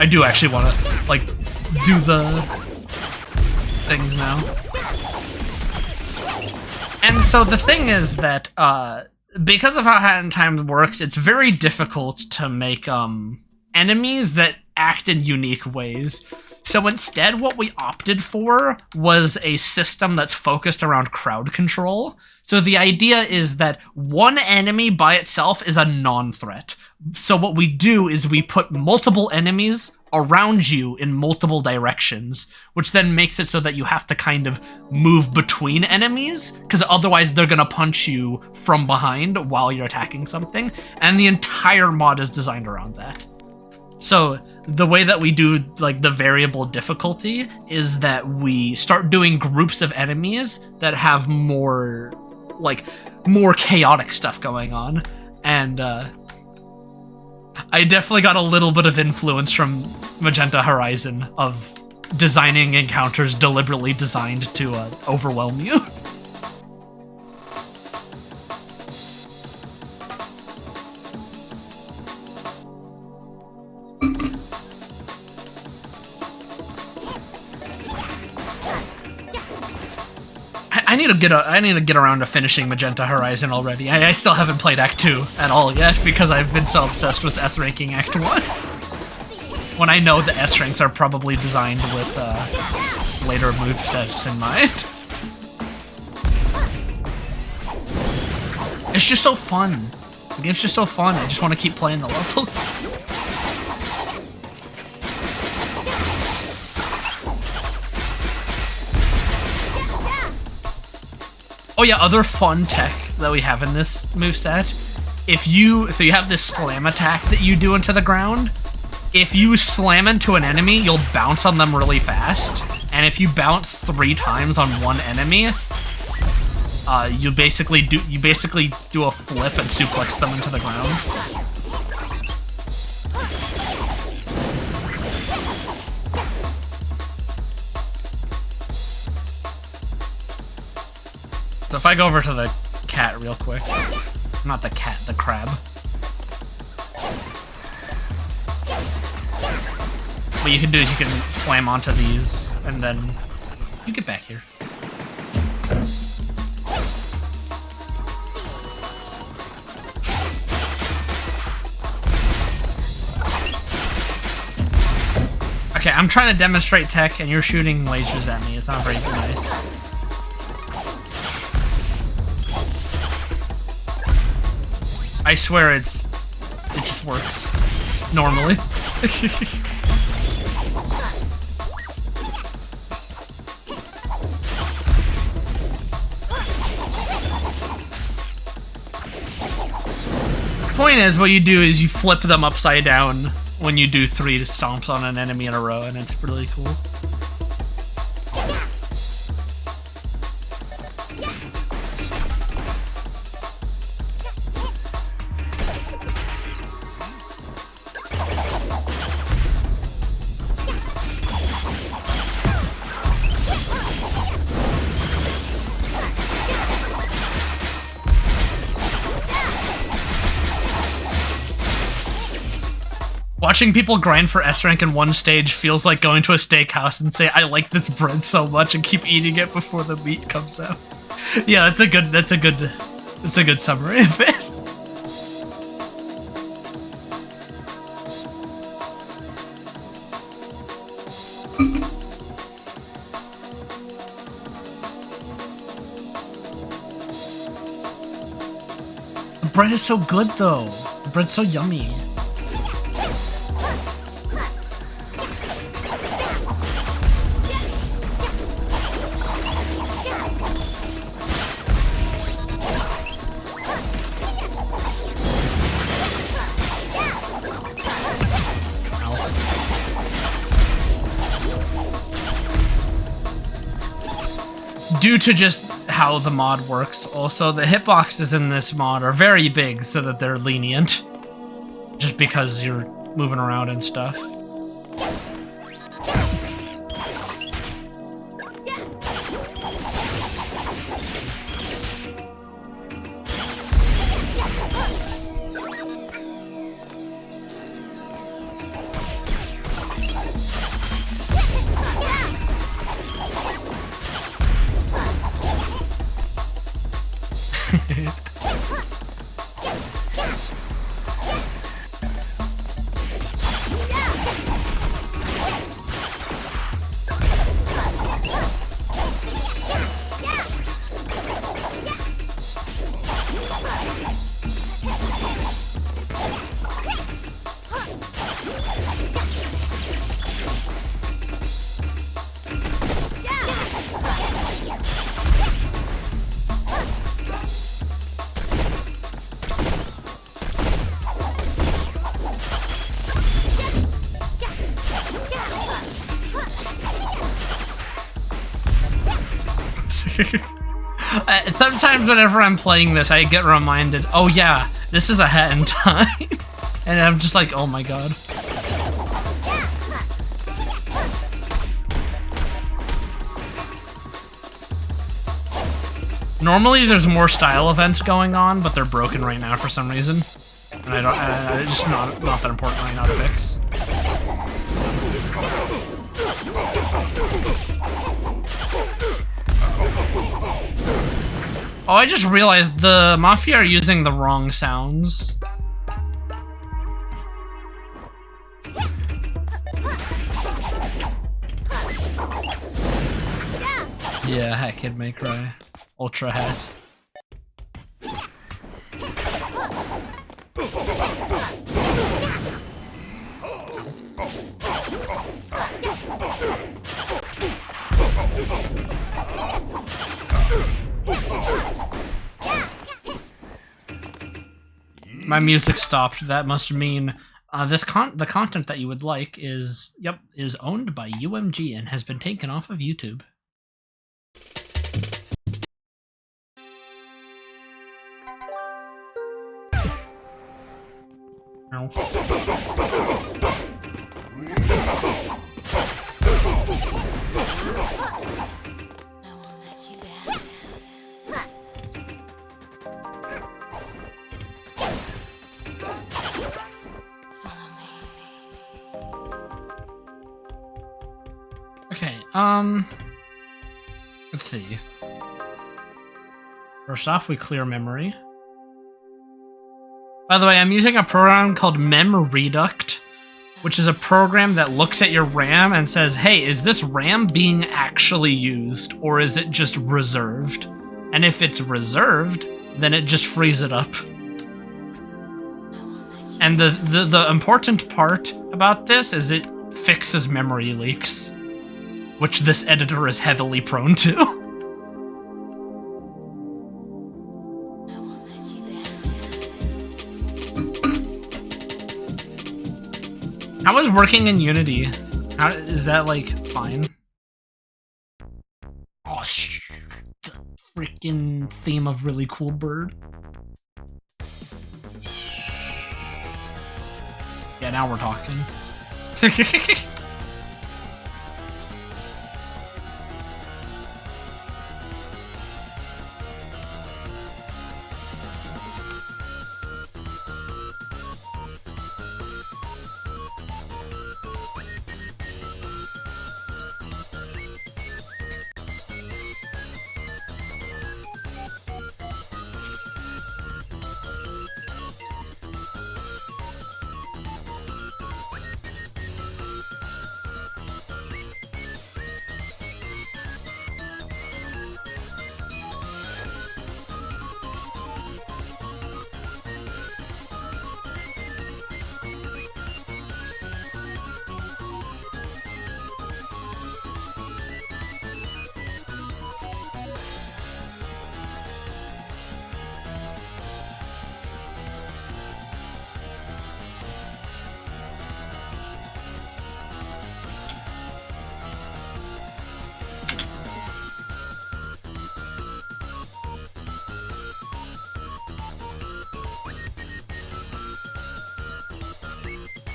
do actually want to, like, do the things now. And so the thing is that, because of how Hat in Time works, it's very difficult to make enemies that act in unique ways. So instead, what we opted for was a system that's focused around crowd control. So the idea is that one enemy by itself is a non-threat. So what we do is we put multiple enemies around you in multiple directions, which then makes it so that you have to kind of move between enemies, because otherwise they're going to punch you from behind while you're attacking something. And the entire mod is designed around that. So the way that we do like the variable difficulty is that we start doing groups of enemies that have more chaotic stuff going on. And I definitely got a little bit of influence from Magenta Horizon of designing encounters deliberately designed to overwhelm you. I need to get around to finishing Magenta Horizon already. I still haven't played Act 2 at all yet because I've been so obsessed with S ranking Act 1. When I know the S ranks are probably designed with later movesets in mind. It's just so fun. The game's just so fun. I just want to keep playing the level. Oh yeah, other fun tech that we have in this moveset. So you have this slam attack that you do into the ground. If you slam into an enemy, you'll bounce on them really fast. And if you bounce 3 times on one enemy, you basically do a flip and suplex them into the ground. So if I go over to the cat real quick, not the cat, the crab. What you can do is you can slam onto these, and then you get back here. Okay, I'm trying to demonstrate tech, and you're shooting lasers at me. It's not very nice. I swear it just works normally. Point is, what you do is you flip them upside down when you do 3 stomps on an enemy in a row, and it's really cool. Watching people grind for S rank in one stage feels like going to a steakhouse and say, "I like this bread so much," and keep eating it before the meat comes out. Yeah, that's a good summary of it. The bread is so good though. The bread's so yummy. Due to just how the mod works, also, the hitboxes in this mod are very big so that they're lenient. Just because you're moving around and stuff. Sometimes whenever I'm playing this, I get reminded, oh yeah, this is a Hat in Time. And I'm just like, oh my god. Normally there's more style events going on, but they're broken right now for some reason. And it's just not that important right now to fix. Oh, I just realized the Mafia are using the wrong sounds. Yeah, Hat Kid May Cry. Ultra Hat. My music stopped. That must mean the content that you would like is owned by UMG and has been taken off of YouTube. No. Okay, let's see. First off, we clear memory. By the way, I'm using a program called MemReduct, which is a program that looks at your RAM and says, hey, is this RAM being actually used, or is it just reserved? And if it's reserved, then it just frees it up. And the important part about this is it fixes memory leaks, which this editor is heavily prone to. How is working in Unity? How is that, like, fine? Oh, the freaking theme of Really Cool Bird. Yeah, now we're talking.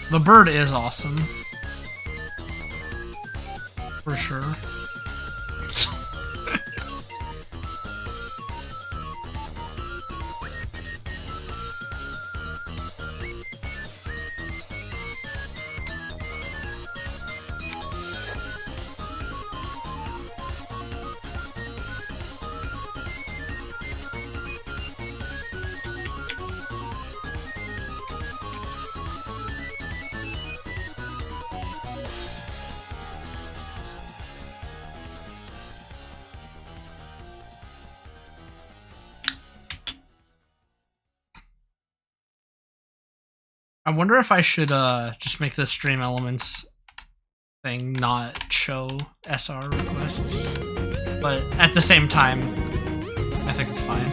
The bird is awesome. For sure. I wonder if I should just make this stream elements thing not show SR requests, but at the same time, I think it's fine.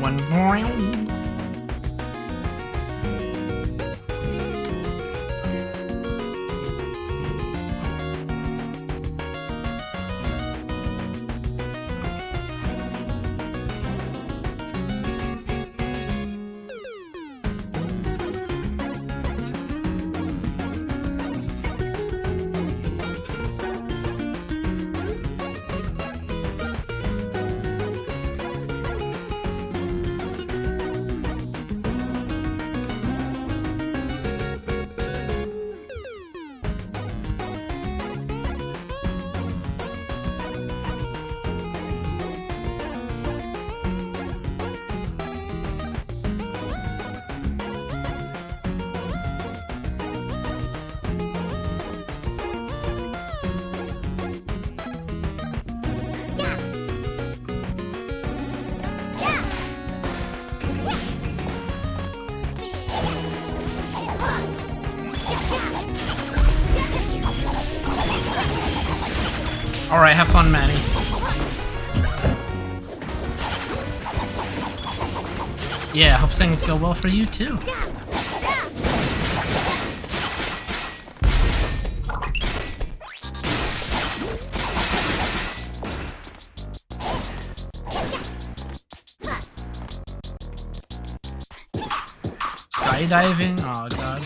one. Alright, have fun, Manny. Yeah, hope things go well for you too. Skydiving? Oh god.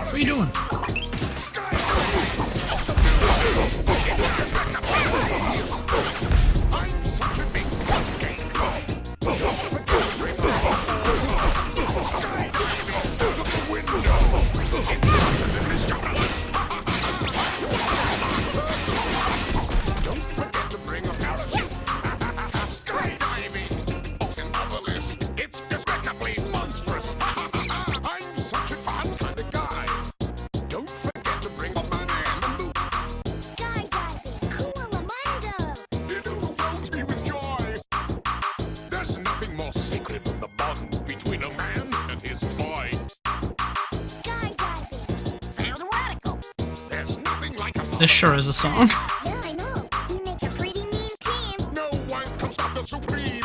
What are you doing? This sure is a song. Yeah, I know. We make a pretty mean team. No one can stop the Supreme.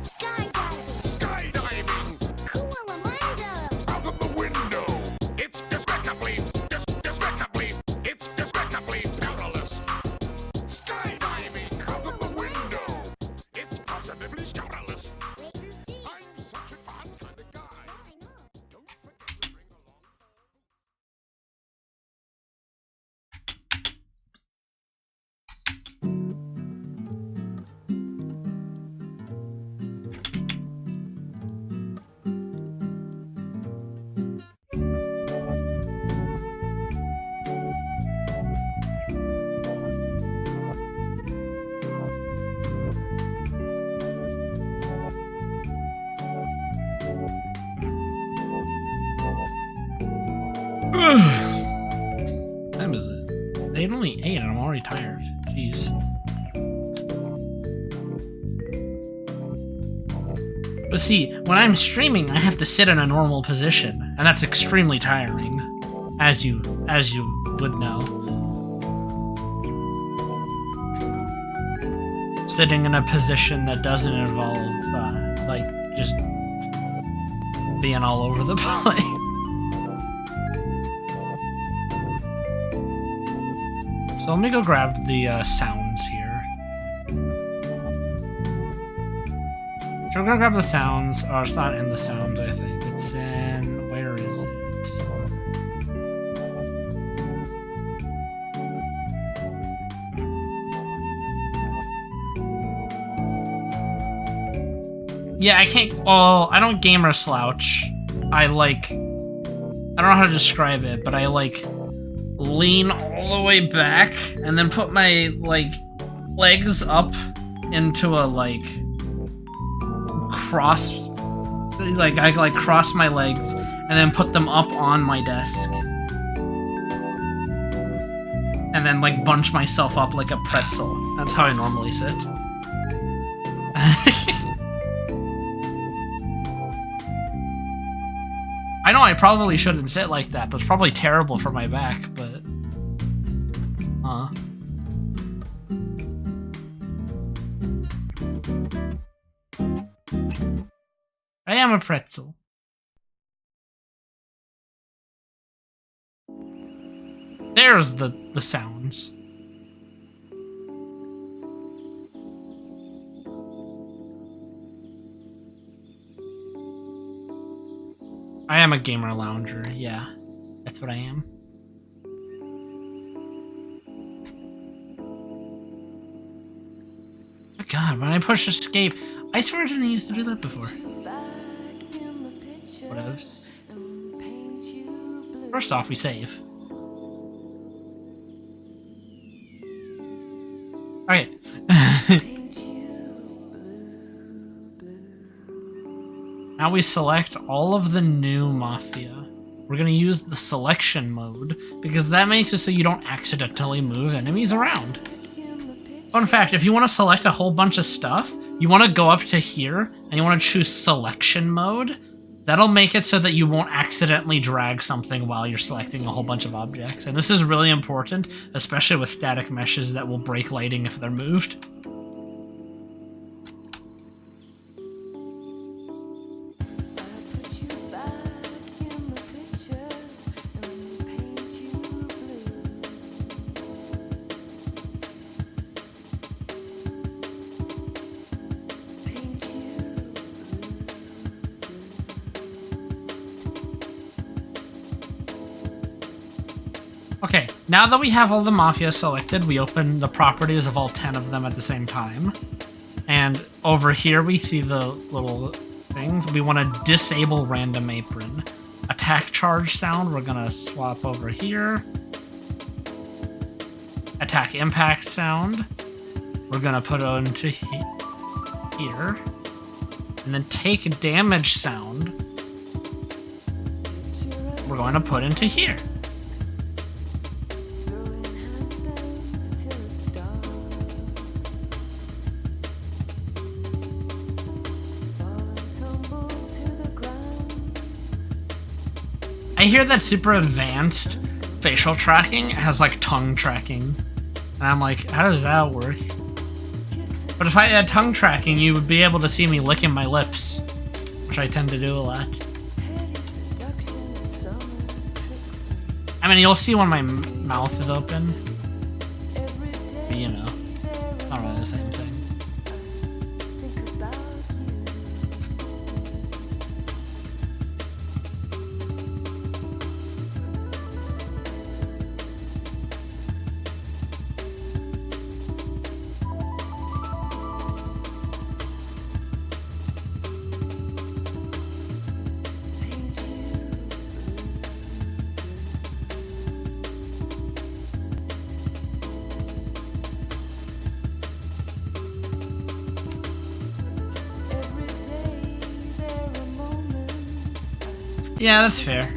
Skydiving. Skydiving. Coolamundo. Out of the window. It's despicably perilous. Skydiving. Out of the window. It's What time is it? They only 8 and I'm already tired. Jeez. But see, when I'm streaming, I have to sit in a normal position, and that's extremely tiring, as you would know. Sitting in a position that doesn't involve, like, just being all over the place. So let me go grab the sounds here. So we're gonna grab the sounds, or it's not in the sounds, I think. It's in, where is it? Yeah, I can't, well, I don't gamer slouch. I don't know how to describe it, but I lean all the way back and then put my legs up into a cross, I cross my legs and then put them up on my desk and then bunch myself up like a pretzel. That's how I normally sit. I know I probably shouldn't sit like that. That's probably terrible for my back, but I am a pretzel. There's the sounds. I am a gamer lounger, yeah. That's what I am. Oh god, when I push escape, I swear I didn't used to do that before. Whatevs. First off, we save. Alright. Now we select all of the new Mafia. We're gonna use the selection mode, because that makes it so you don't accidentally move enemies around. Fun fact, if you want to select a whole bunch of stuff, you want to go up to here, and you want to choose selection mode. That'll make it so that you won't accidentally drag something while you're selecting a whole bunch of objects. And this is really important, especially with static meshes that will break lighting if they're moved. Okay, now that we have all the Mafia selected, we open the properties of all 10 of them at the same time. And over here we see the little thing. We want to disable random apron. Attack charge sound, we're going to swap over here. Attack impact sound, we're going to put into here. And then take damage sound, we're going to put into here. I hear that super advanced facial tracking has tongue tracking. And I'm like, how does that work? But if I had tongue tracking, you would be able to see me licking my lips, which I tend to do a lot. I mean, you'll see when my mouth is open. But, you know, it's not really the same thing. Yeah, that's fair.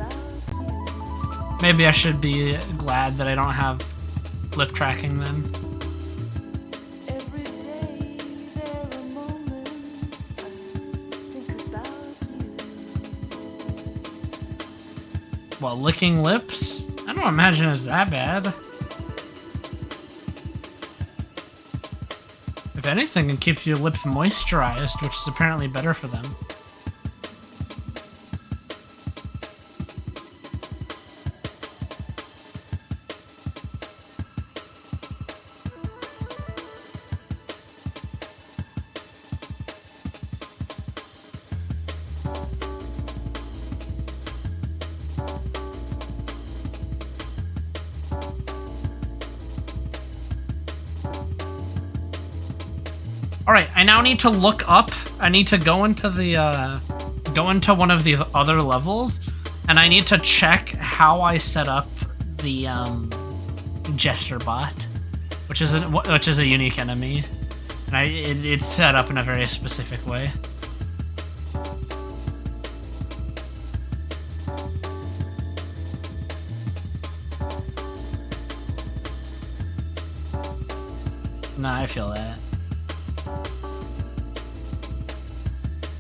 Maybe I should be glad that I don't have lip tracking then. Every day there are moments I think about you. Well, licking lips? I don't imagine it's that bad. If anything, it keeps your lips moisturized, which is apparently better for them. Alright, I now need to look up. I need to go into the, go into one of the other levels, and I need to check how I set up the, Jester bot, which is a unique enemy. And it's set up in a very specific way. Nah, I feel that.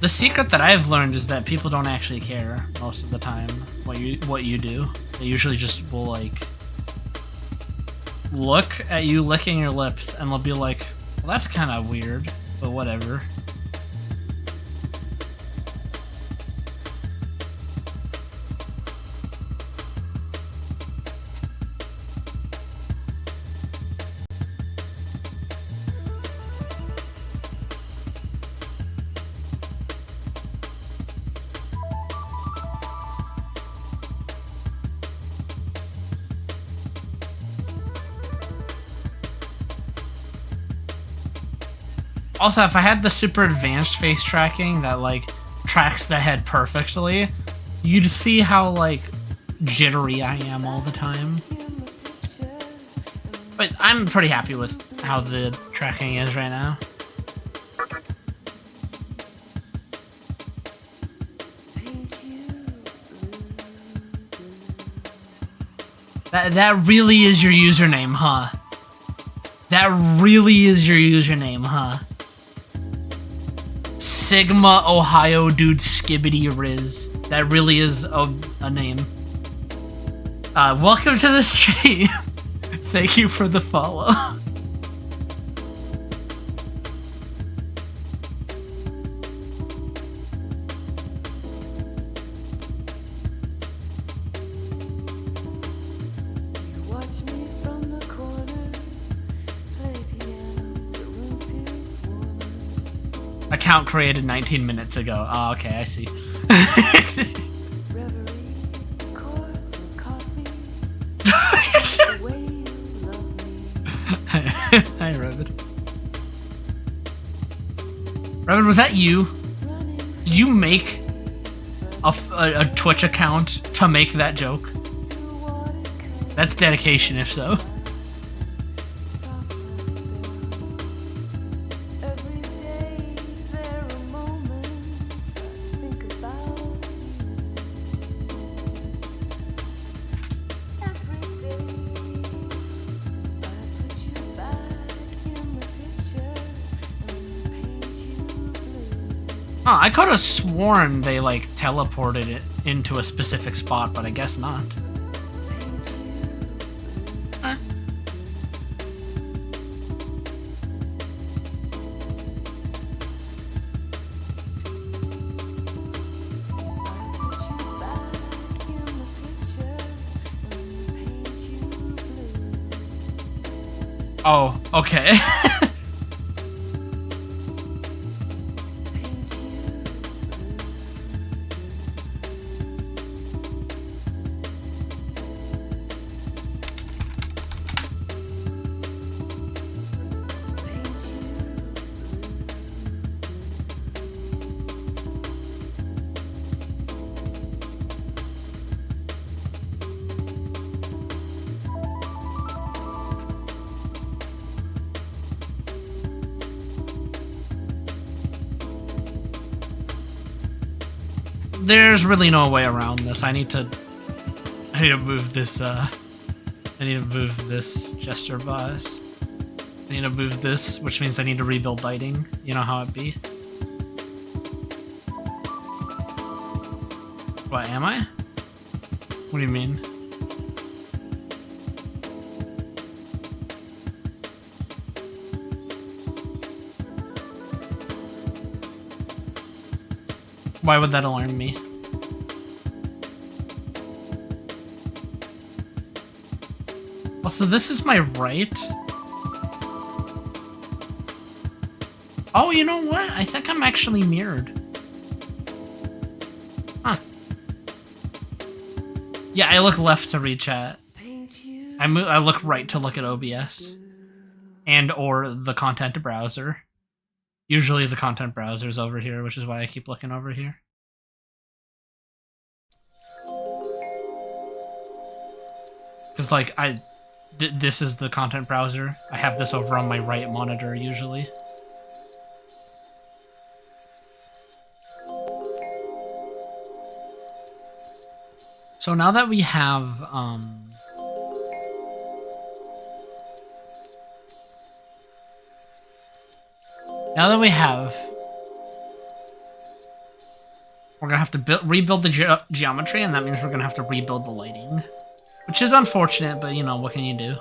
The secret that I've learned is that people don't actually care most of the time what you do. They usually just will like look at you licking your lips and they'll be like, well, that's kind of weird, but whatever. Also, if I had the super advanced face tracking that, like, tracks the head perfectly, you'd see how, like, jittery I am all the time. But I'm pretty happy with how the tracking is right now. That really is your username, huh? That really is your username, huh? Sigma Ohio Dude Skibbity Riz. That really is a name. Welcome to the stream. Thank you for the follow. You watch me from the corner, play piano, the room feels warmer. Account created 19 minutes ago. Oh, okay, I see. Reverie, chords and coffee, the way you love me. Hi, Rabbit. Rabbit, was that you? Running Did you make a Twitch account to make that joke? through watercolor, That's dedication, if so. soft every day there are moments I think about you. Every day I put you back in the picture and paint you blue. Oh, I could have sworn they, like, teleported it into a specific spot, but I guess not. Paint you blue. Eh. I put you back in the picture and paint you blue. Oh, okay. Paint you blue. Paint you There's really no way around this. I need I need to move this, I need to move this gesture bot. I need to move this, which means I need to rebuild lighting. You know how it be. What, am I? What do you mean? Why would that alarm me? Also, this is my right. Oh, you know what? I think I'm actually mirrored. Huh. Yeah, I look left to read chat. I look right to look at OBS. And or the content browser. Usually the content browser is over here, which is why I keep looking over here. Because, like, this is the content browser. I have this over on my right monitor, usually. So now that we have, we're gonna have to rebuild the geometry, and that means we're gonna have to rebuild the lighting. Which is unfortunate, but you know, what can you do?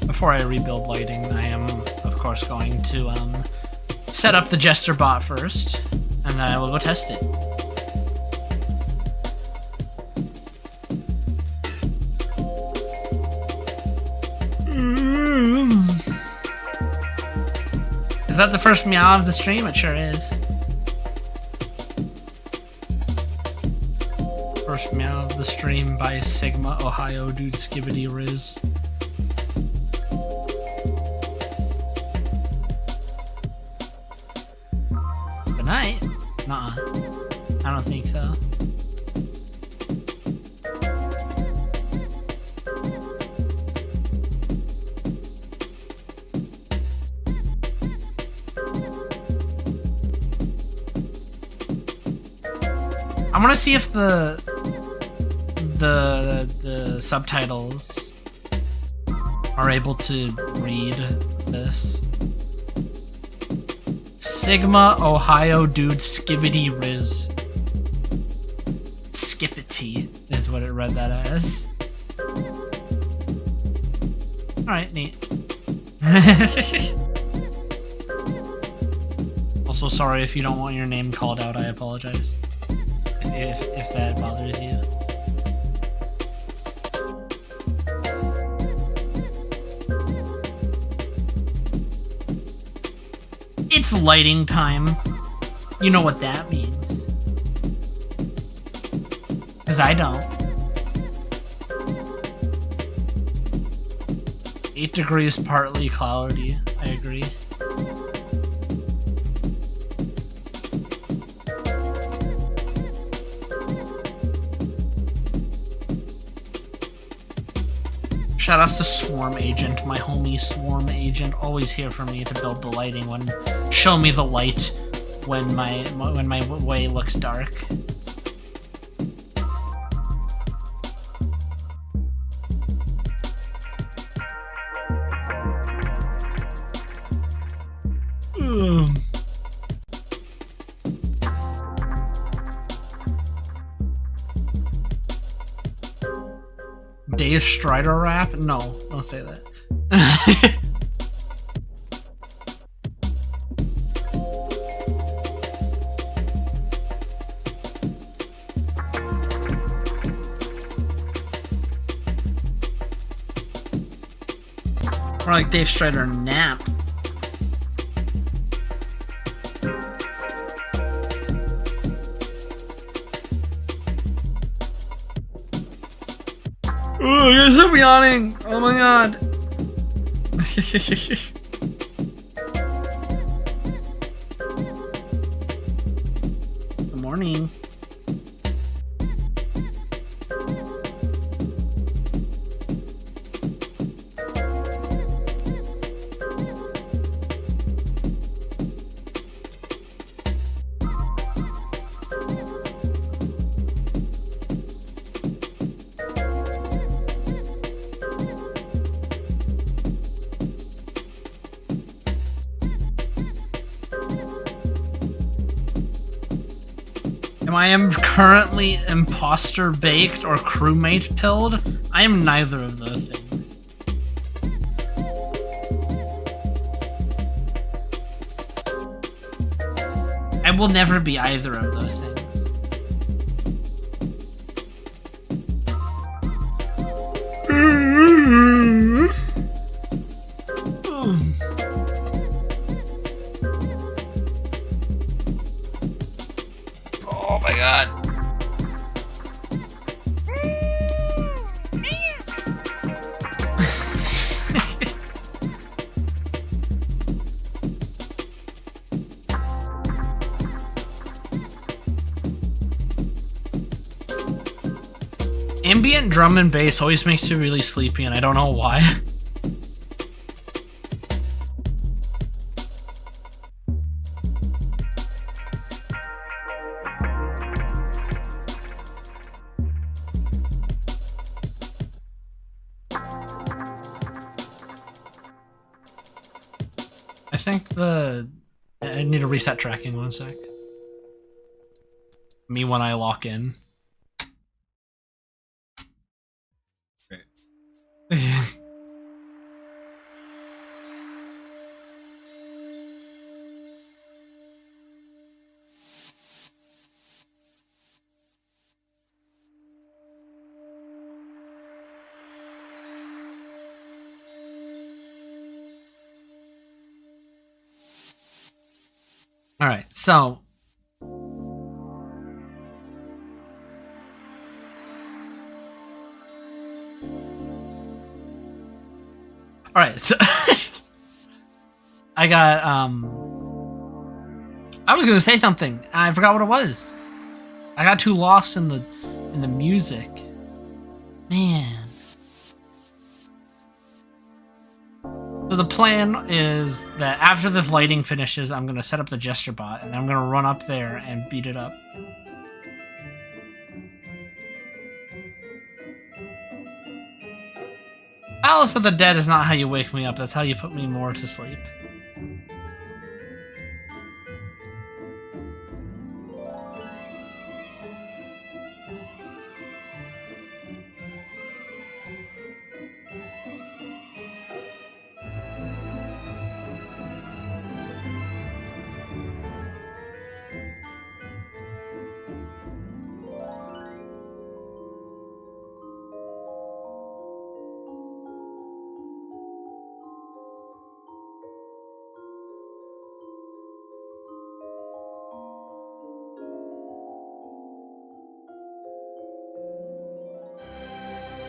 Before I rebuild lighting, I am, of course, going to set up the Jester bot first, and then I will go test it. Is that the first meow of the stream? It sure is. First meow of the stream by Sigma, Ohio, dude, Skibbity Riz. Good night? Nuh-uh. I don't think so. I want to see if the subtitles are able to read this. Sigma, Ohio, dude, Skibbity Riz. Skippity is what it read that as. Alright, neat. Also, sorry if you don't want your name called out, I apologize. If that bothers you. It's lighting time. You know what that means. 'Cause I don't. 8 degrees, partly cloudy. I agree. Shoutouts to Swarm Agent, my homie Swarm Agent, always here for me to build the lighting when show me the light when my way looks dark. Dave Strider rap? No, don't say that. Or like Dave Strider nap. Oh, you're so yawning! Oh my god! Good morning. I am currently imposter baked or crewmate pilled. I am neither of those things. I will never be either of those things. Oh my god. Ambient drum and bass always makes me really sleepy, and I don't know why. I think I need to reset tracking 1 sec. Me when I lock in. All right, so all right, so I got I was gonna say something. I forgot what it was. I got too lost in the music. Man. So the plan is that after this lighting finishes, I'm gonna set up the Jester bot, and then I'm gonna run up there and beat it up. Alice of the Dead is not how you wake me up, that's how you put me more to sleep.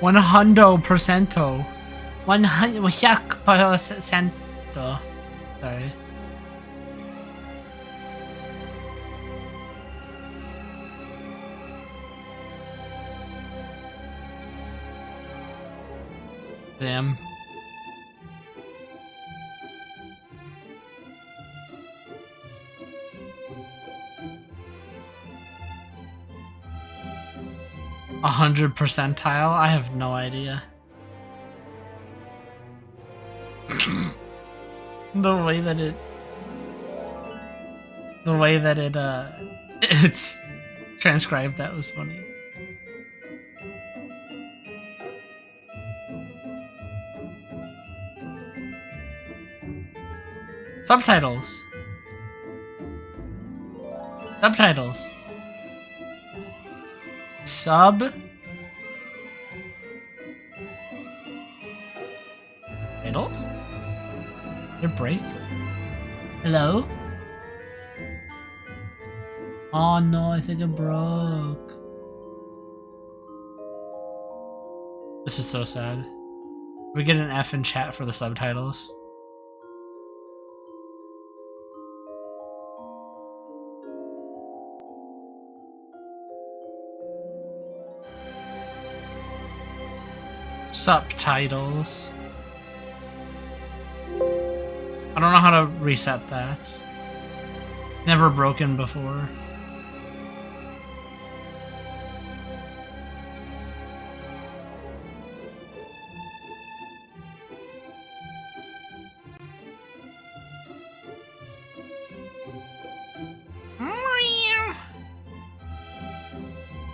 $100%. 100%. Sorry. Damn. A 100 percentile? I have no idea. The way that it's transcribed, that was funny. Subtitles. Subtitles. Subtitles? Did it break? Hello? Oh no, I think it broke. This is so sad. We get an F in chat for the subtitles. Subtitles. I don't know how to reset that. Never broken before.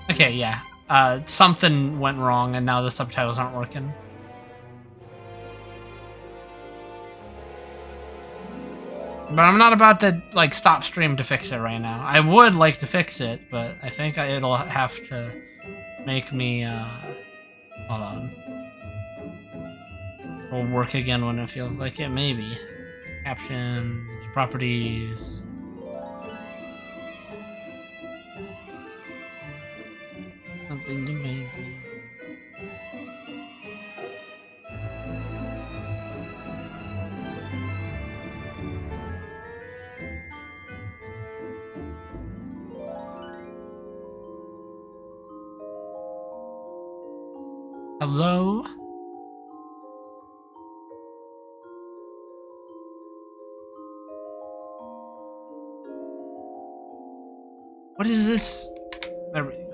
Okay, yeah. Something went wrong and now the subtitles aren't working. But I'm not about to, like, stop stream to fix it right now. I would like to fix it, but I think it'll have to make me, hold on. It'll work again when it feels like it, maybe. Captions, properties. Something to maybe. Hello? What is this? There we go.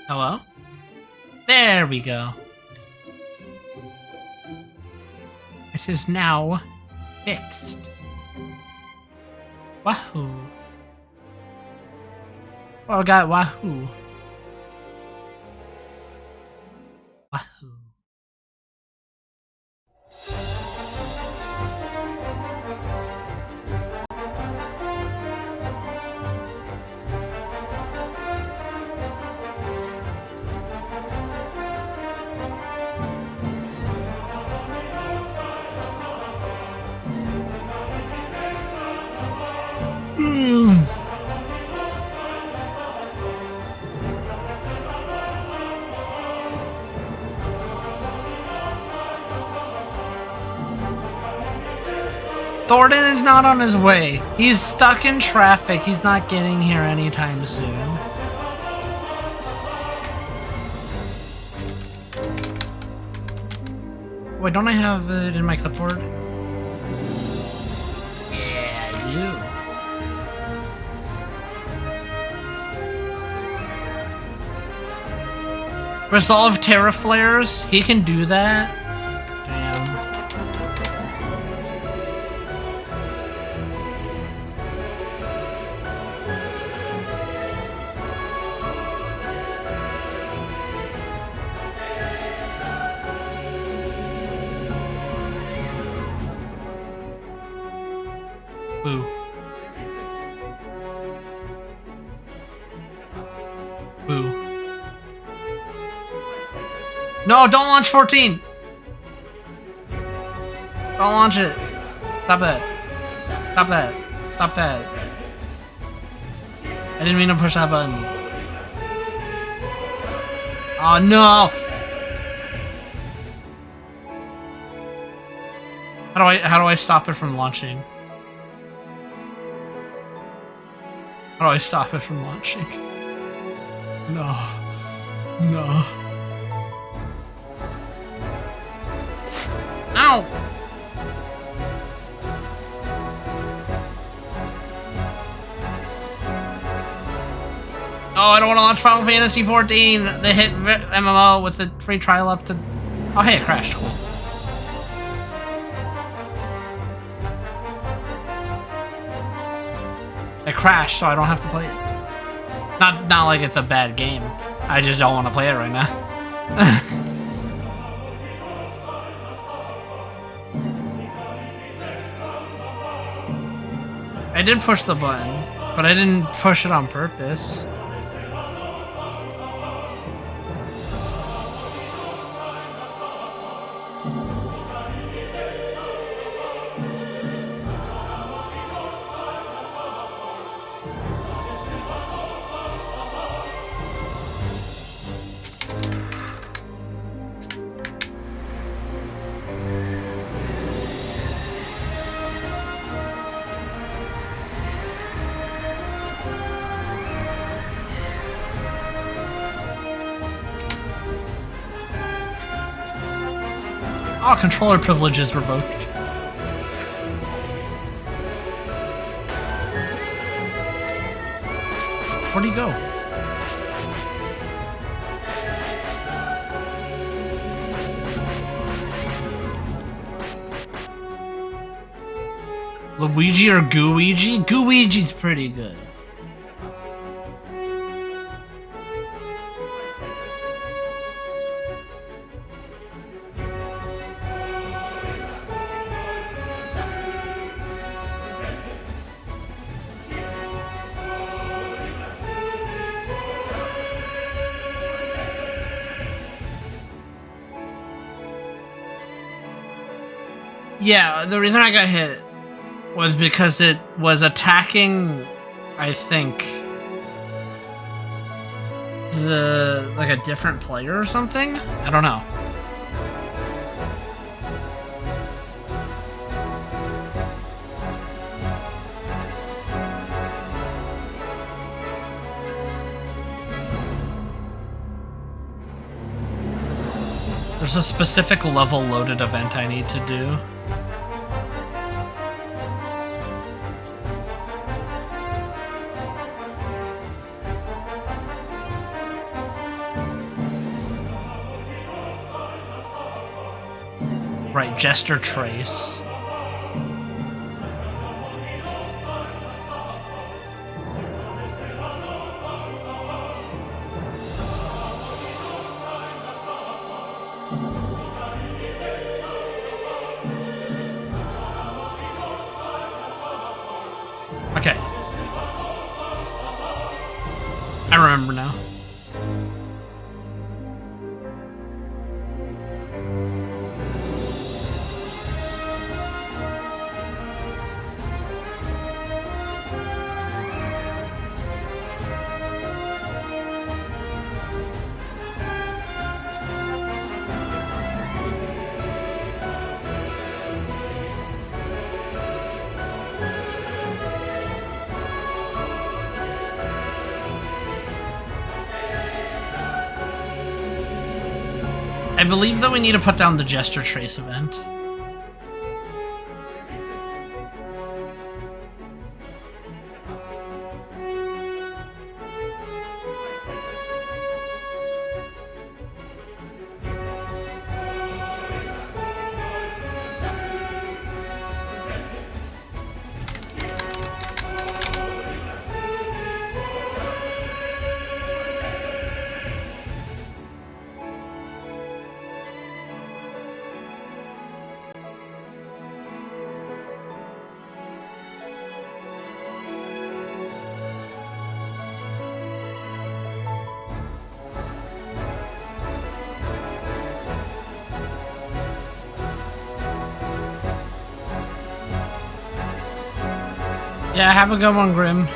Hello? There we go. It is now fixed. Wahoo. Oh, I got wahoo. Wahoo. Thornton is not on his way. He's stuck in traffic. He's not getting here anytime soon. Wait, don't I have it in my clipboard? Yeah, I do. Resolve Terra Flares? He can do that? Damn. Boo. Boo. No, don't launch 14! Don't launch it. Stop that. Stop that. Stop that. I didn't mean to push that button. Oh no! How do I stop it from launching? How do I stop it from launching? No. No. Ow! Oh, I don't want to launch Final Fantasy XIV, the hit MMO with the free trial up to Oh, hey, it crashed. Cool. It crashed, so I don't have to play it. Not like it's a bad game. I just don't want to play it right now. I did push the button, but I didn't push it on purpose. Oh, controller privileges revoked. Where'd he go? Luigi or Gooigi? Gooigi's pretty good. Yeah, the reason I got hit was because it was attacking, I think, like a different player or something? I don't know. There's a specific level loaded event I need to do. Right, Jester Trace. Okay. I remember now. I believe that we need to put down the Jester Trace event. Yeah, have a good one, Grim.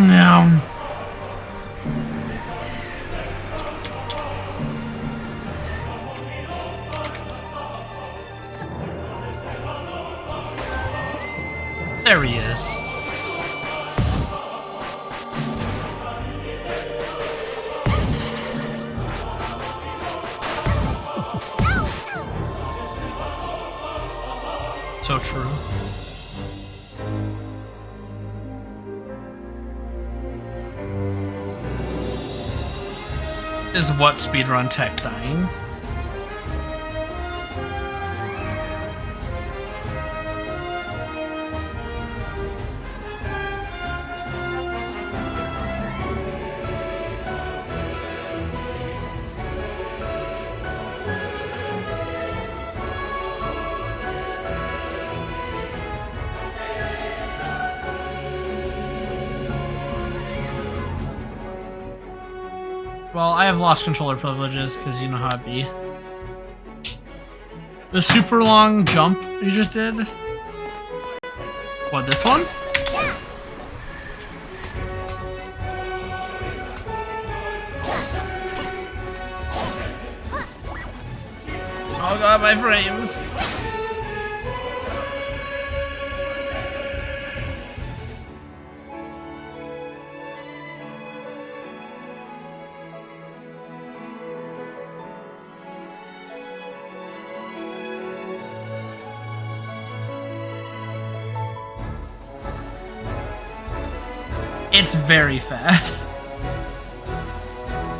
No. There he is. So true. Is what speedrun tech dying? Well, I have lost controller privileges because you know how it be. The super long jump you just did? What, this one? Oh god, my frames! It's very fast.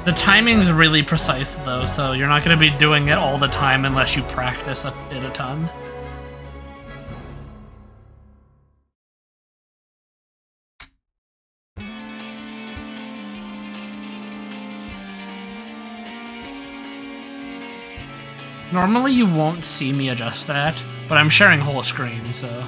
The timing's really precise though, so you're not going to be doing it all the time unless you practice it a ton. Normally you won't see me adjust that, but I'm sharing whole screen, so...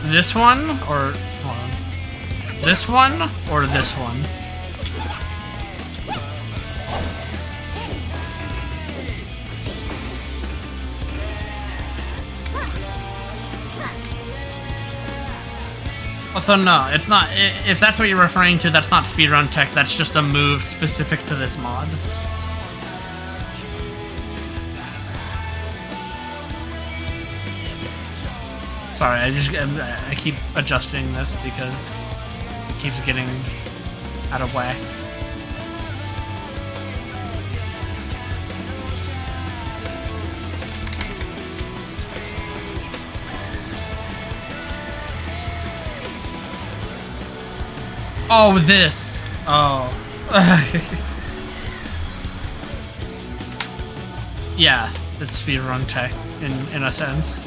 This one, or hold on. This one, or this one? Also, no, it's not. If that's what you're referring to, that's not speedrun tech. That's just a move specific to this mod. Sorry, I keep adjusting this because it keeps getting out of whack. Oh, this. Oh. Yeah, it's speedrun tech in a sense.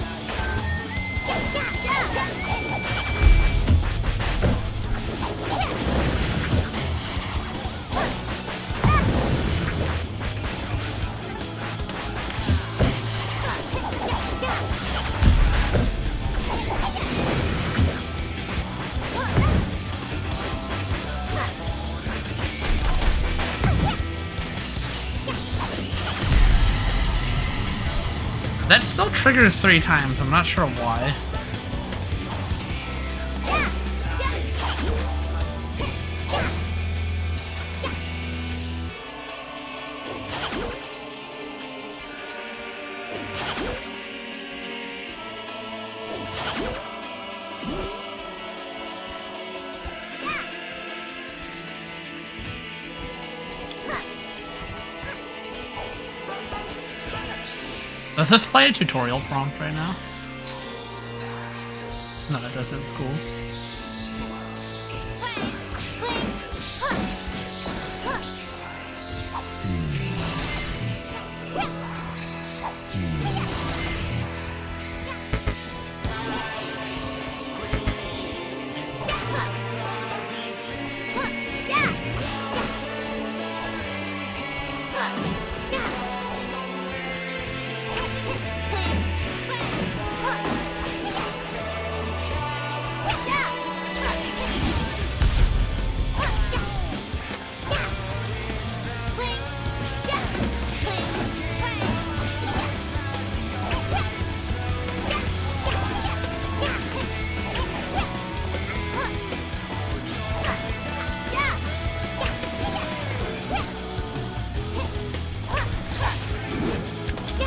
That still triggers 3 times, I'm not sure why. Does this play a tutorial prompt right now? No, it doesn't. Cool.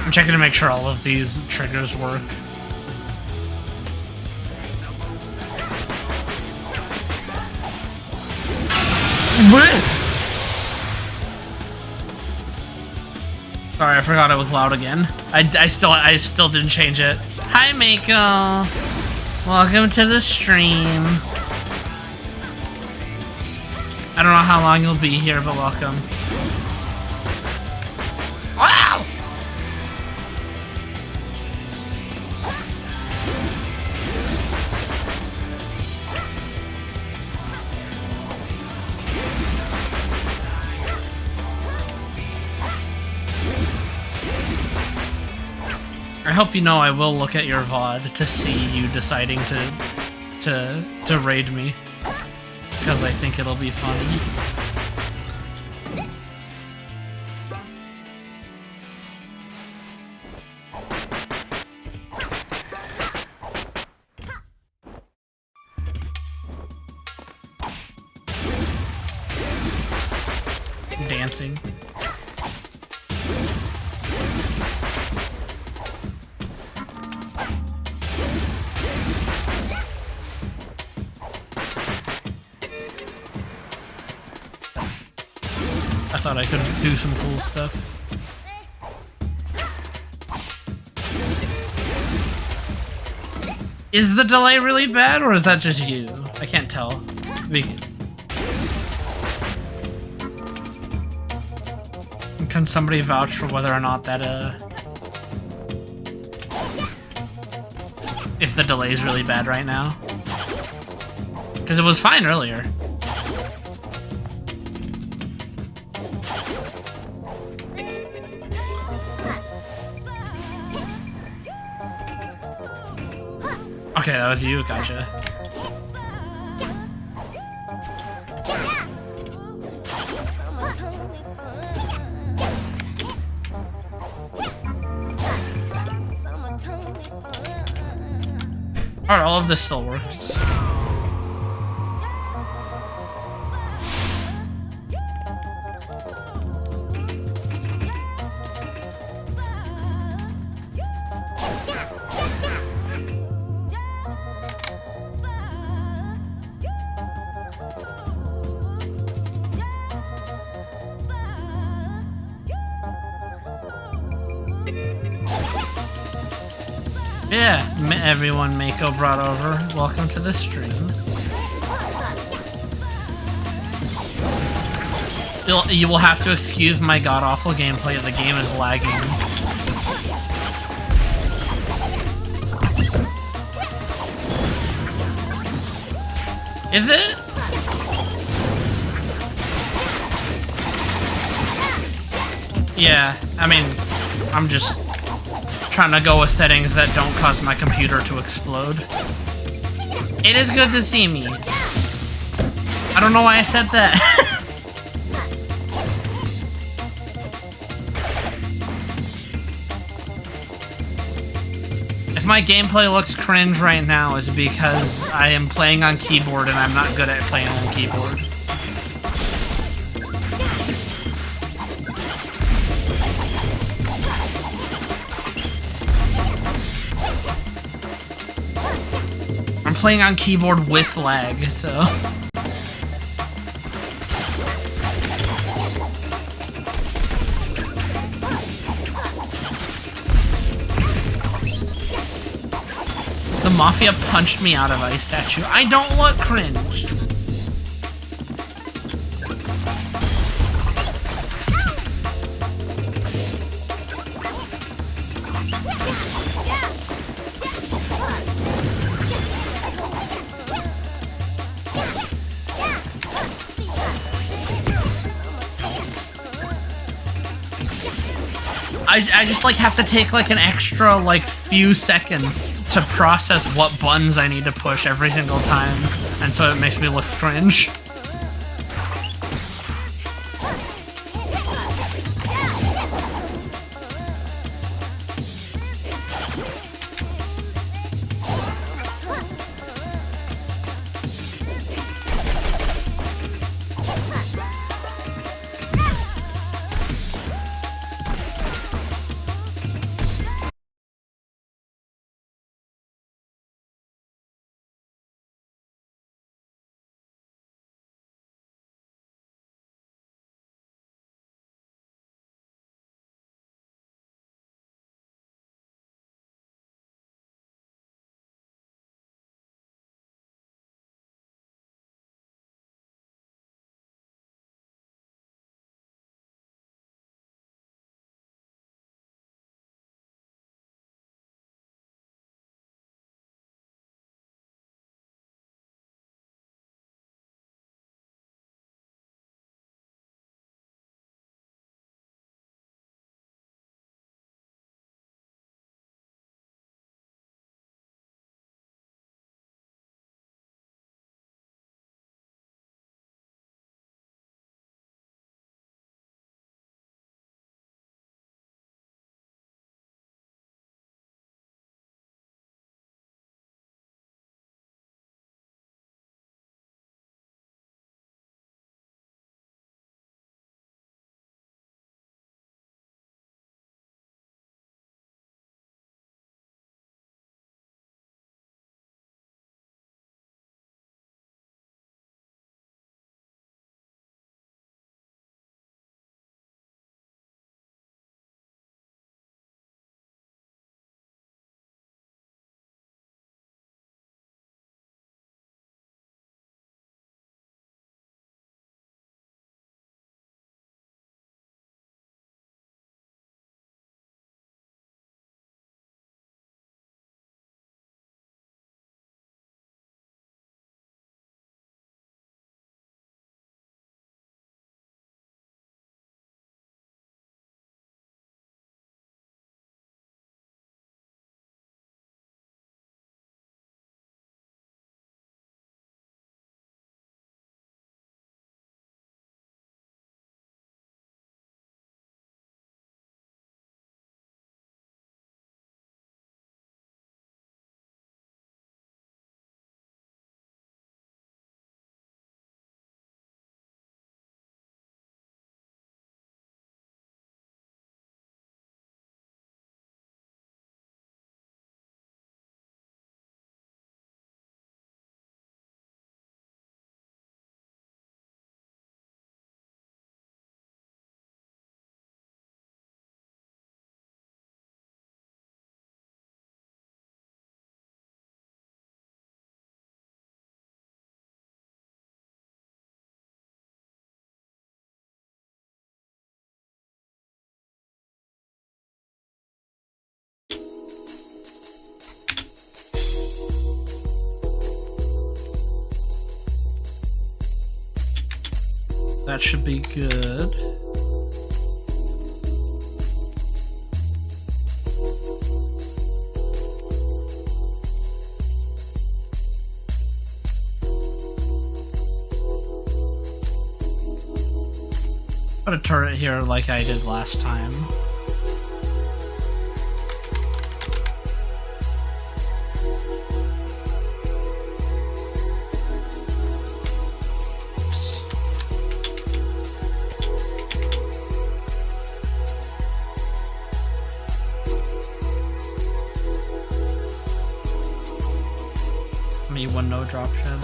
I'm checking to make sure all of these triggers work. Sorry, I forgot it was loud again. I still didn't change it. Hi, Mako. Welcome to the stream. I don't know how long you'll be here, but welcome. Wow! I hope you know I will look at your VOD to see you deciding to raid me. Because I think it'll be funny. Dancing. I thought I could do some cool stuff. Is the delay really bad, or is that just you? I can't tell. Can somebody vouch for whether or not that, if the delay is really bad right now? Because it was fine earlier. Okay, that was you, gotcha. Alright, all of this still works. Yeah, everyone Mako brought over. Welcome to the stream. Still, you will have to excuse my god-awful gameplay. The game is lagging. Is it? Yeah, I mean, I'm just trying to go with settings that don't cause my computer to explode. It is good to see me. I don't know why I said that. If my gameplay looks cringe right now, it's because I am playing on keyboard and I'm not good at playing on keyboard. Playing on keyboard with lag, so... The Mafia punched me out of Ice Statue. I don't look cringe! I just like have to take like an extra like few seconds to process what buttons I need to push every single time, and so it makes me look cringe. That should be good. Put a turret here like I did last time. Me one no drop shed.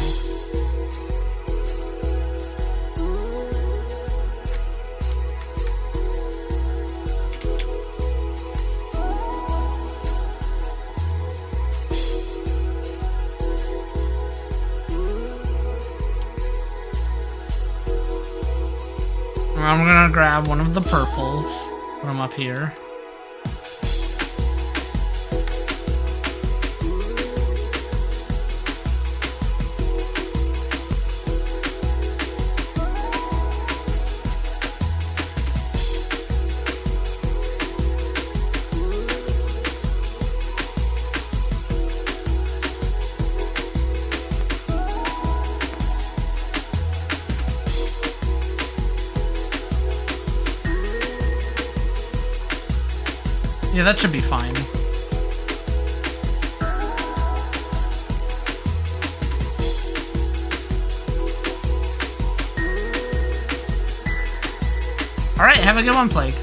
I'm gonna grab one of the purples, put them up here. Yeah, that should be fine. Alright, have a good one, Plague.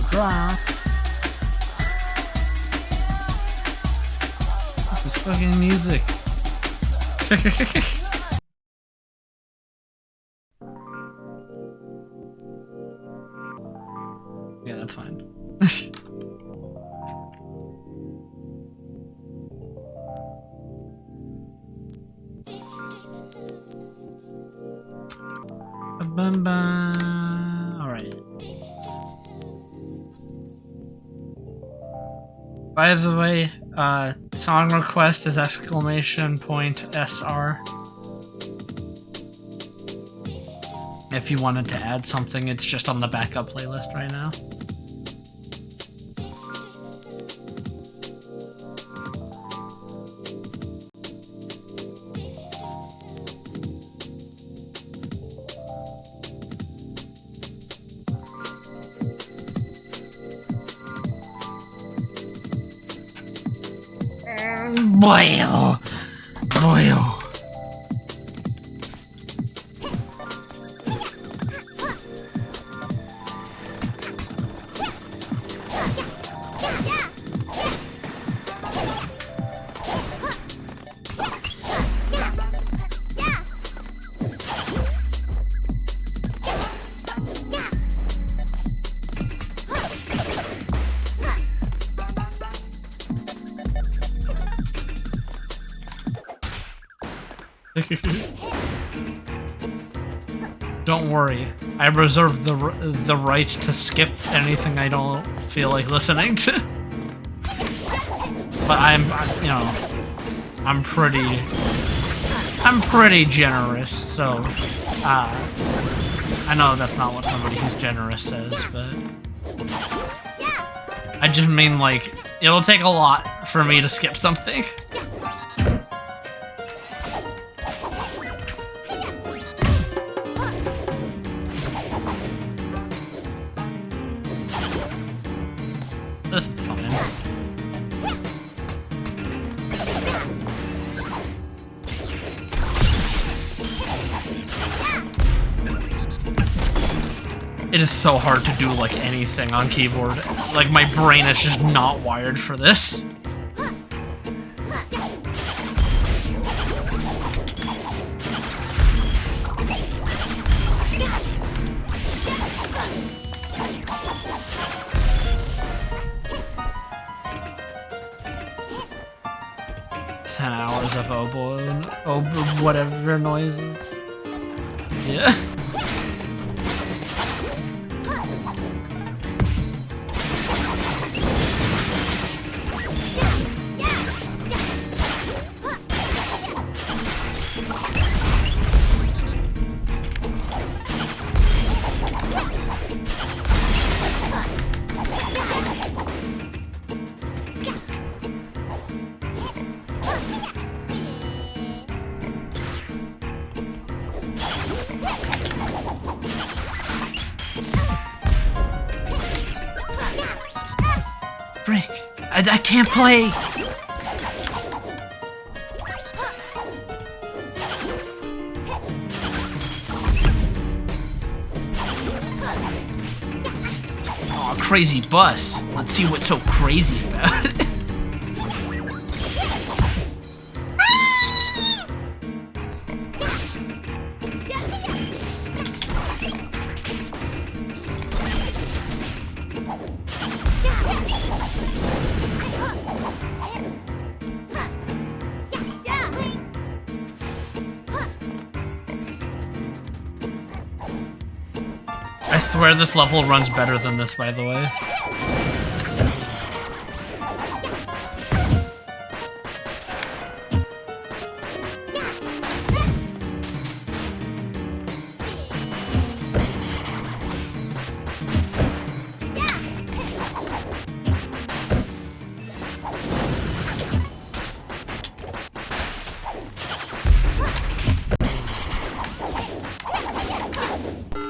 Drop. This is fucking music. Yeah, that's fine. Alright. By the way, song request is !SR. If you wanted to add something, it's just on the backup playlist right now. Boy, oh. Boy, oh. Don't worry, I reserve the right to skip anything I don't feel like listening to. But I'm pretty generous, so I know that's not what somebody who's generous says, but I just mean like It'll take a lot for me to skip something. This is fine. It is so hard to do like anything on keyboard. Like my brain is just not wired for this. Of oboe, whatever noises. Yeah. Frick, I can't play! Aw, crazy bus. Let's see what's so crazy about it. I swear this level runs better than this, by the way.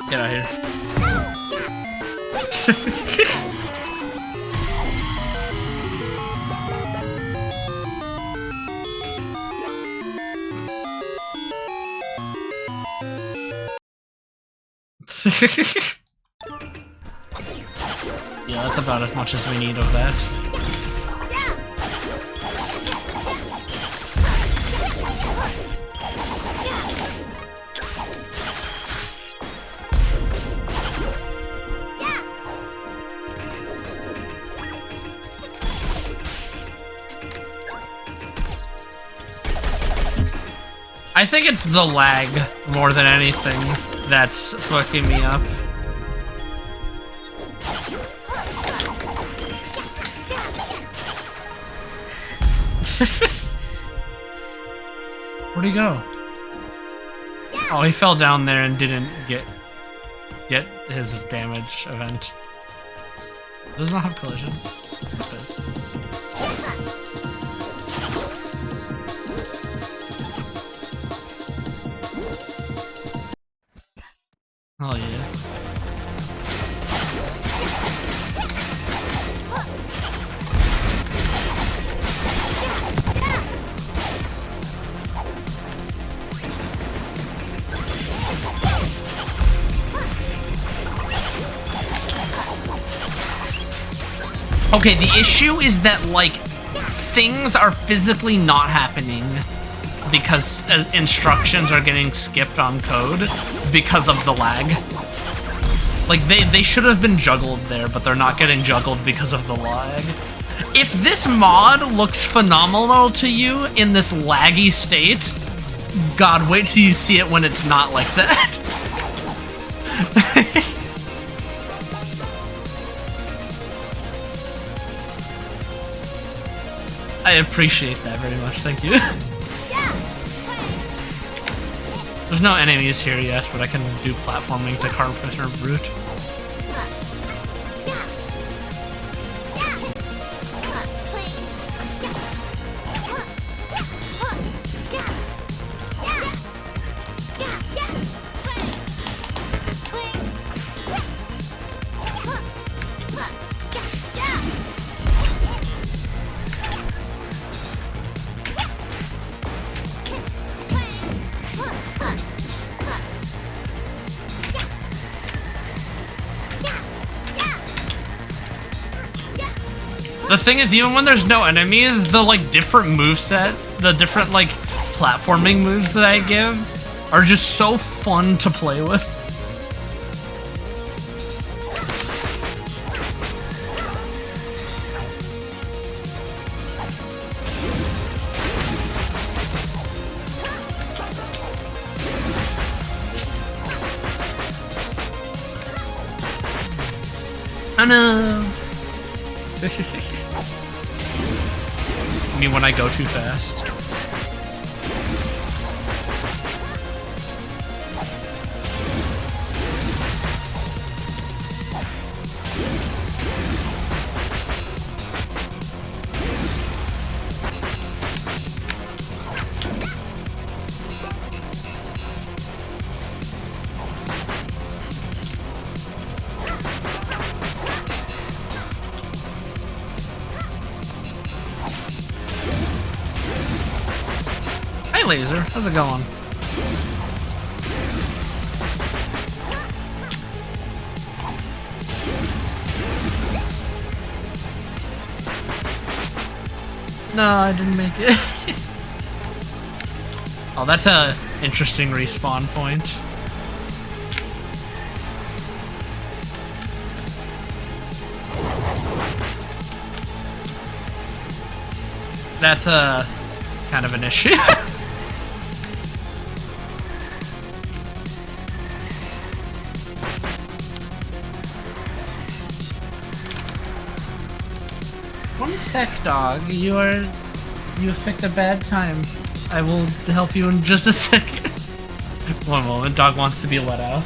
Get out of here. Yeah, that's about as much as we need of that. I think it's the lag more than anything that's fucking me up. Where'd he go? Oh, he fell down there and didn't get his damage event. Does not have collision. It does. Oh yeah. Okay, the issue is that, like, things are physically not happening because instructions are getting skipped on code because of the lag. Like, they should have been juggled there, but they're not getting juggled because of the lag. If this mod looks phenomenal to you in this laggy state, God, wait till you see it when it's not like that. I appreciate that very much, thank you. There's no enemies here yet, but I can do platforming to Carpenter Brute. The thing is, even when there's no enemies, the like different moveset, the different like platforming moves that I give are just so fun to play with. I know. I mean, when I go too fast. Laser, how's it going? No, I didn't make it. Oh, that's a interesting respawn point. That's kind of an issue. One sec, dog. You have picked a bad time. I will help you in just a second. One moment, dog wants to be let out.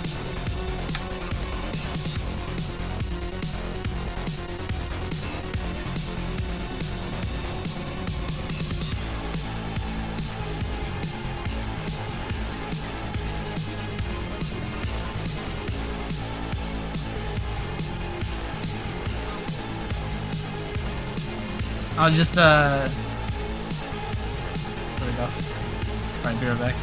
I'll just, there we go. Alright, be right back.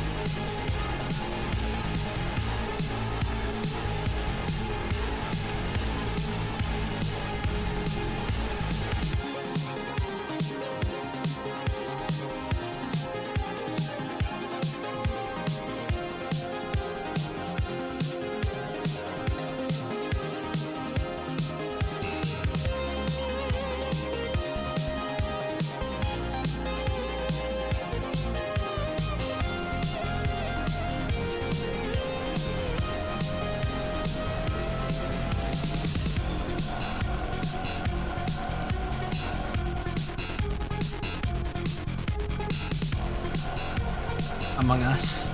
Among Us.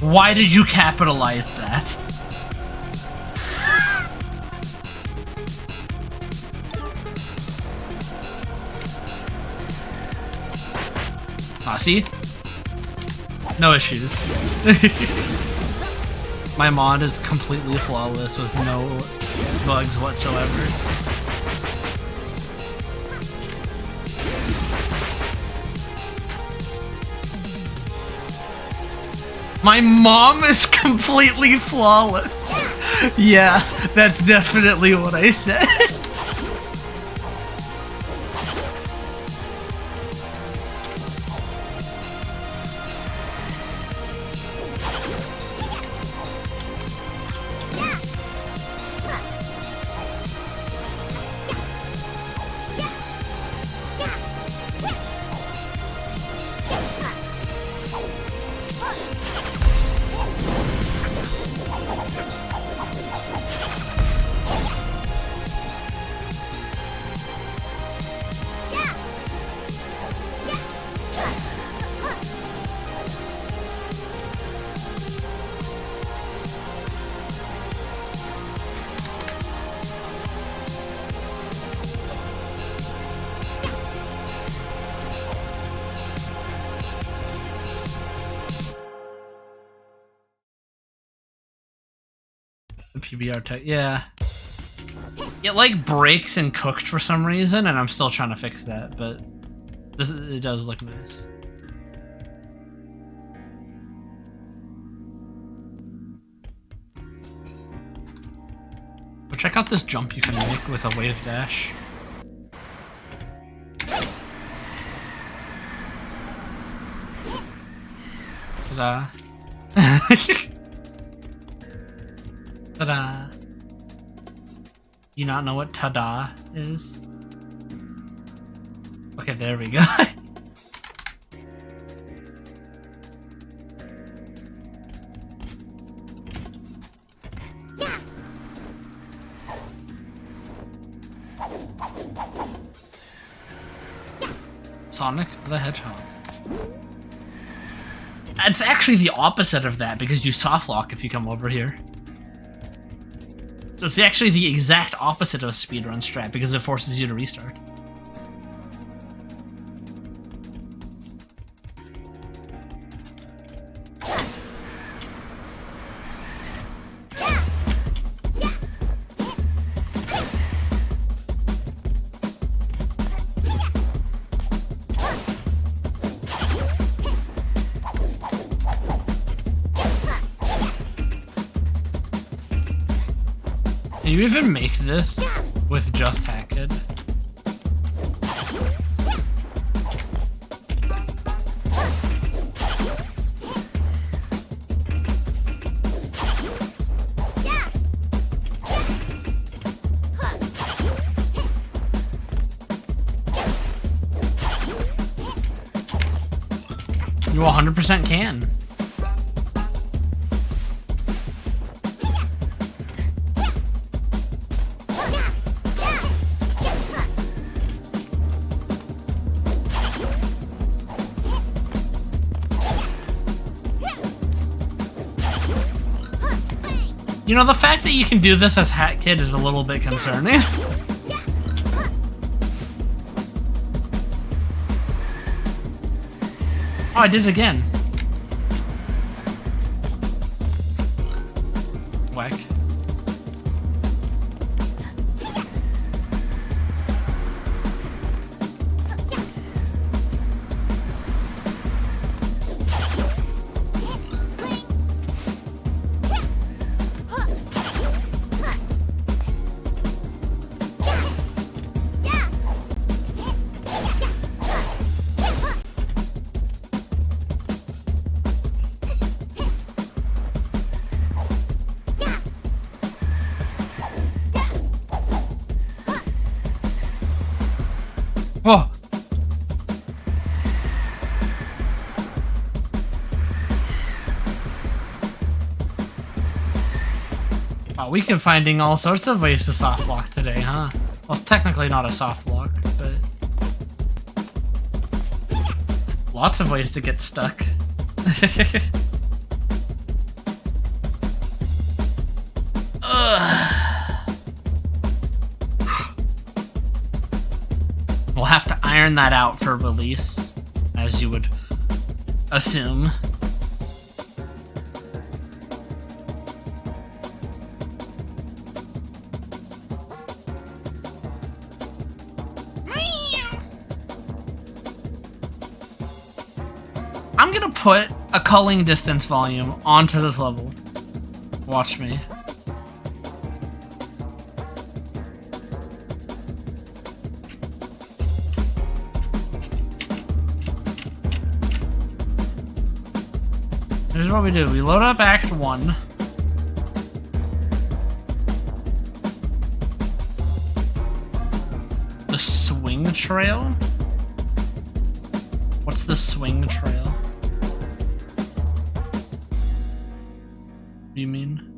Why did you capitalize that? Ah, see? No issues. My mod is completely flawless with no bugs whatsoever. My mom is completely flawless. Yeah, that's definitely what I said. The PBR tech, yeah. It like breaks and cooked for some reason, and I'm still trying to fix that, but it does look nice. Check out this jump you can make with a wave dash. Ta-da. Ta-da. You not know what ta-da is? Okay, there we go. Sonic the Hedgehog. It's actually the opposite of that because you soft lock if you come over here. So it's actually the exact opposite of a speedrun strat because it forces you to restart. Can you even make this with just Hacked? You 100% can. You know, the fact that you can do this as Hat Kid is a little bit concerning. Oh, I did it again. Whack. Oh! Oh, we keep finding all sorts of ways to soft lock today, huh? Well, technically not a soft lock, but lots of ways to get stuck. We'll have to iron that out for release, as you would assume. I'm gonna put a culling distance volume onto this level. Watch me. Here's what we do. We load up Act 1. The swing trail? What's the swing trail? What do you mean?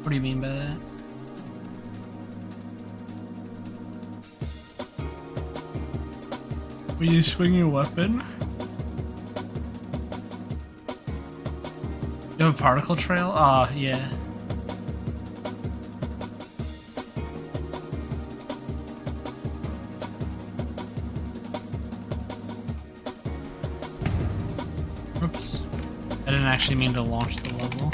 What do you mean by that? When you swing your weapon? You have a particle trail? Oh, yeah. Oops. I didn't actually mean to launch the level.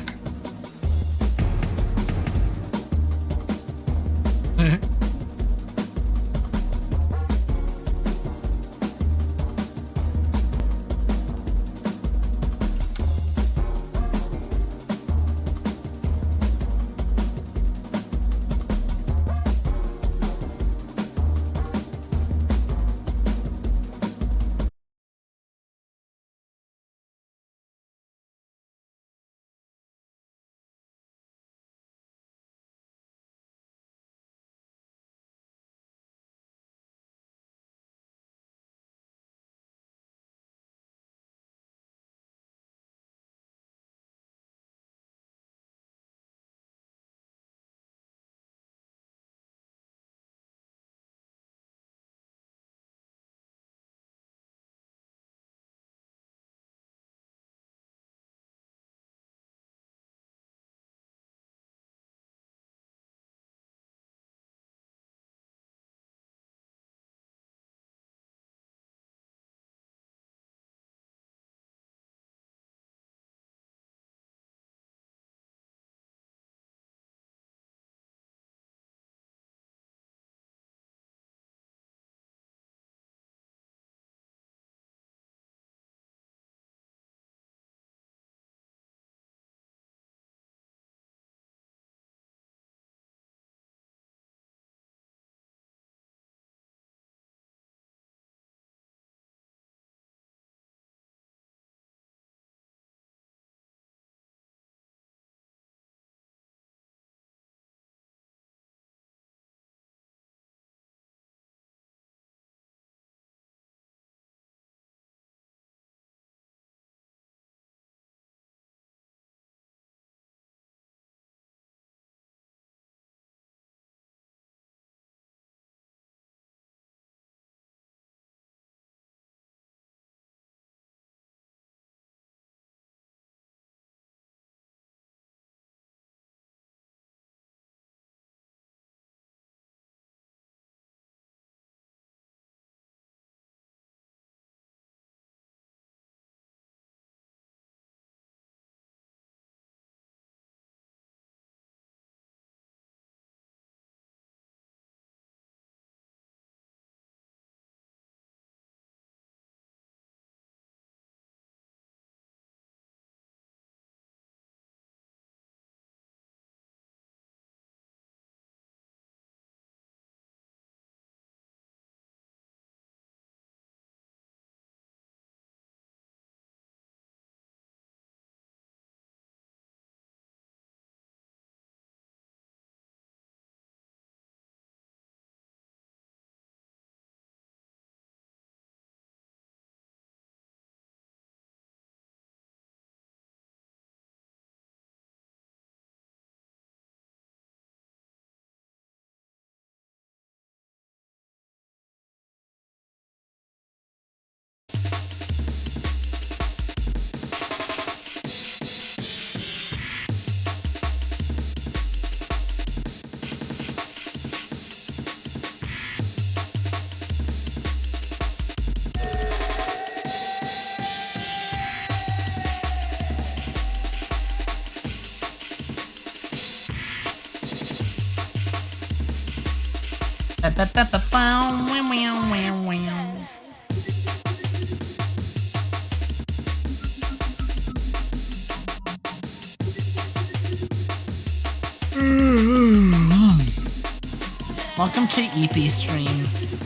Welcome to EP stream.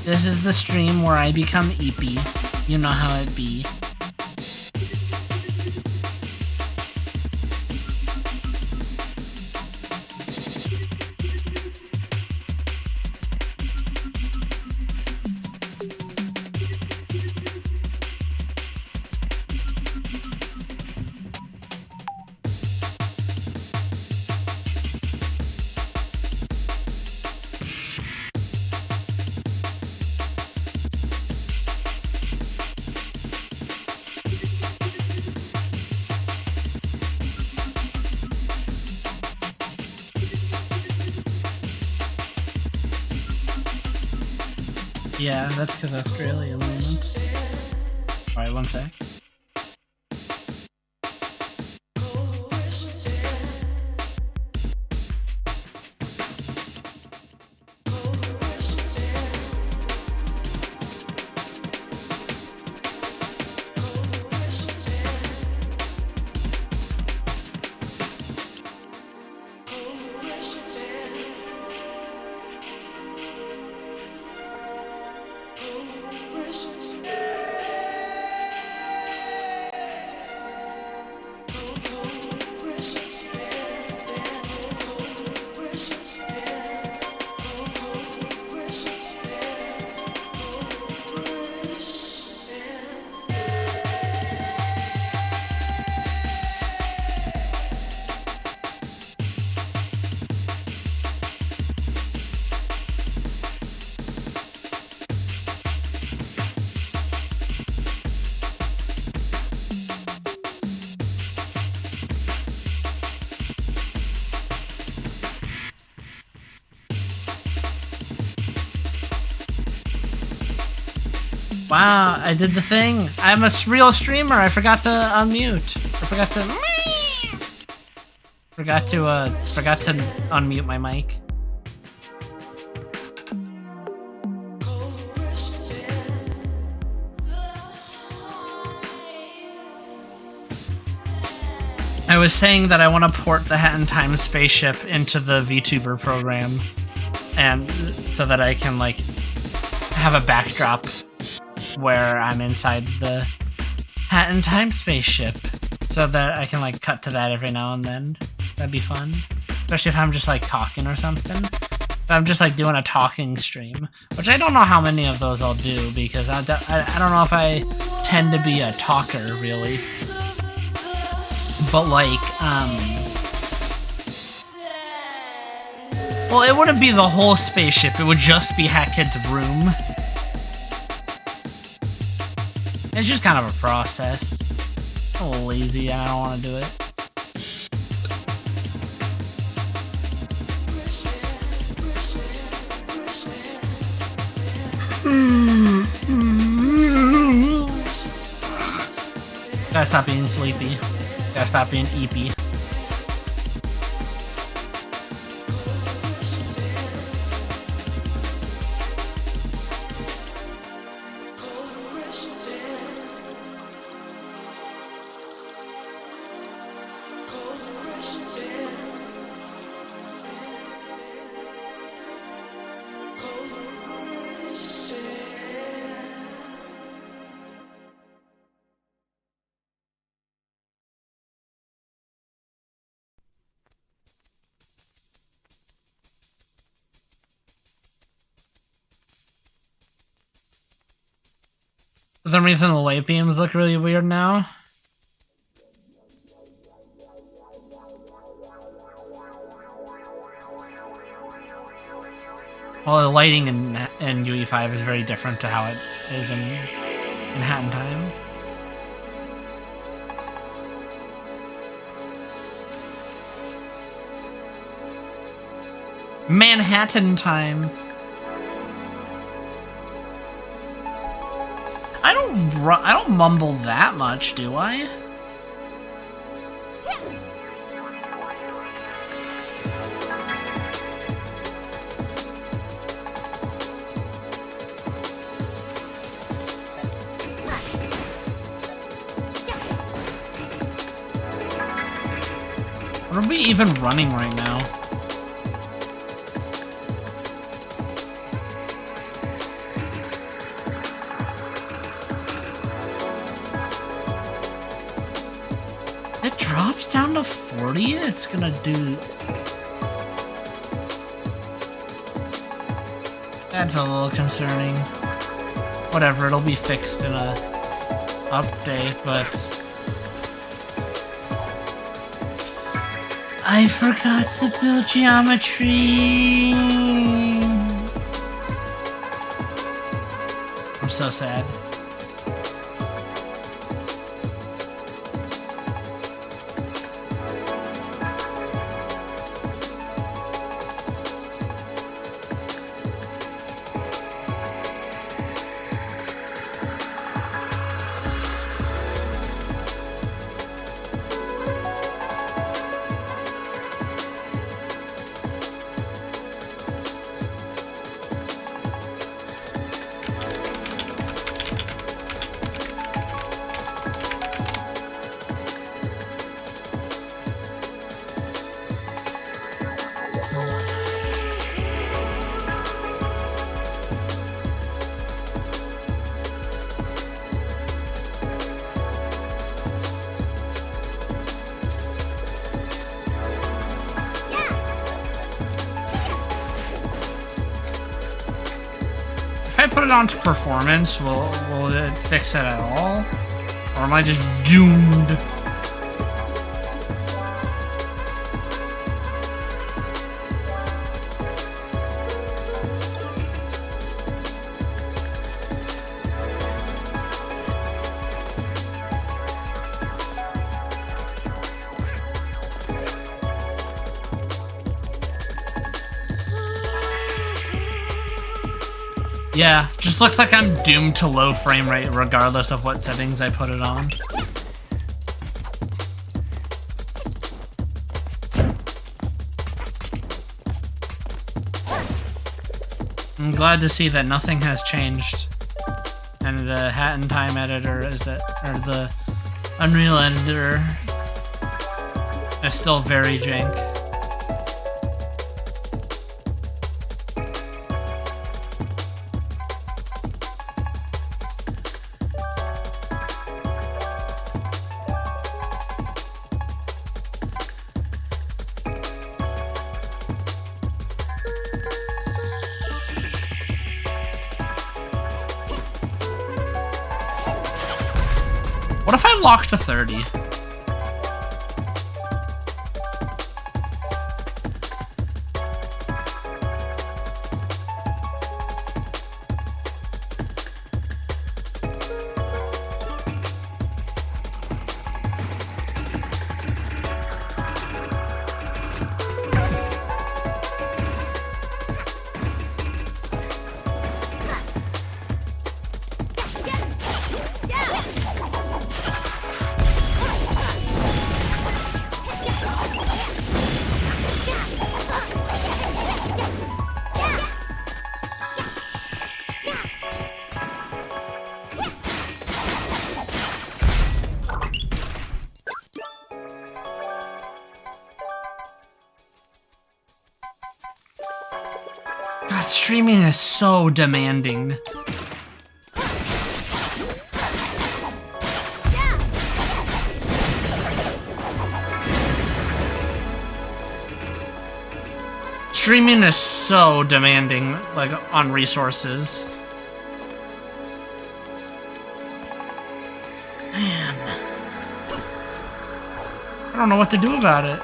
This is the stream where I become EP. You know how it be. Yeah, that's because Australia movement. Alright, one sec. Wow, I did the thing. I'm a real streamer. I forgot to unmute. I forgot to unmute my mic. I was saying that I want to port the Hat in Time spaceship into the VTuber program, and so that I can like have a backdrop where I'm inside the Hat in Time spaceship, so that I can like cut to that every now and then. That'd be fun, especially if I'm just like talking or something. If I'm just like doing a talking stream, which I don't know how many of those I'll do because I don't know if I tend to be a talker really. But like, well, it wouldn't be the whole spaceship, it would just be Hat Kid's room. It's just kind of a process. I'm a little lazy and I don't want to do it. Gotta stop being sleepy. Gotta stop being eepy. For some reason, the light beams look really weird now. Well, the lighting in UE5 is very different to how it is in Hat in Time. Manhattan Time. I don't mumble that much, do I? What are we even running right now? It drops down to 40? It's gonna do... That's a little concerning. Whatever, it'll be fixed in a update, but... I forgot to build geometry! I'm so sad. If I put it onto performance, will it fix it at all? Or am I just doomed? Yeah, just looks like I'm doomed to low frame rate regardless of what settings I put it on. I'm glad to see that nothing has changed. And the Hat in Time editor or the Unreal editor is still very jank. What if I locked to 30? God, streaming is so demanding. Streaming is so demanding, like, on resources. Man. I don't know what to do about it.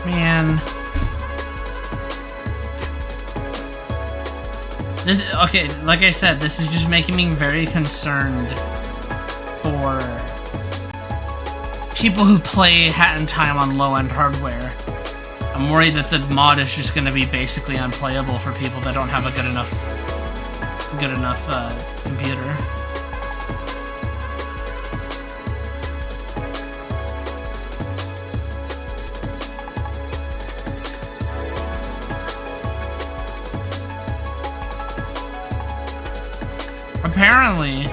Man. Okay, like I said, this is just making me very concerned for people who play Hat in Time on low-end hardware. I'm worried that the mod is just going to be basically unplayable for people that don't have a good enough computer. Apparently.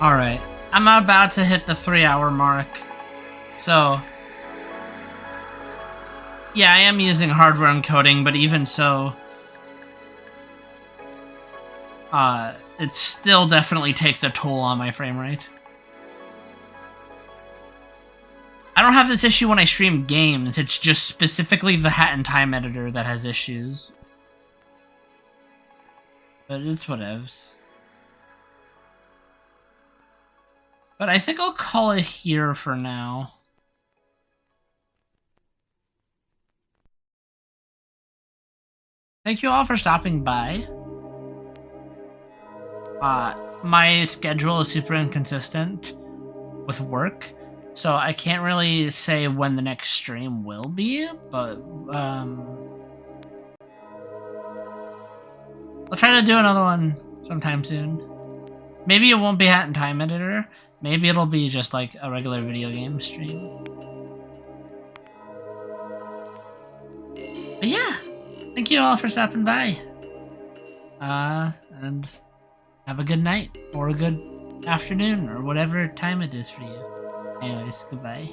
Alright, I'm about to hit the 3-hour mark, so yeah, I am using hardware encoding, but even so, it still definitely takes a toll on my frame rate. I don't have this issue when I stream games, it's just specifically the Hat in Time editor that has issues. But it's whatevs. But I think I'll call it here for now. Thank you all for stopping by. My schedule is super inconsistent with work, so I can't really say when the next stream will be, but I'll try to do another one sometime soon. Maybe it won't be Hat in Time editor. Maybe it'll be just like a regular video game stream. But yeah, thank you all for stopping by. And have a good night, or a good afternoon, or whatever time it is for you. Anyways, goodbye.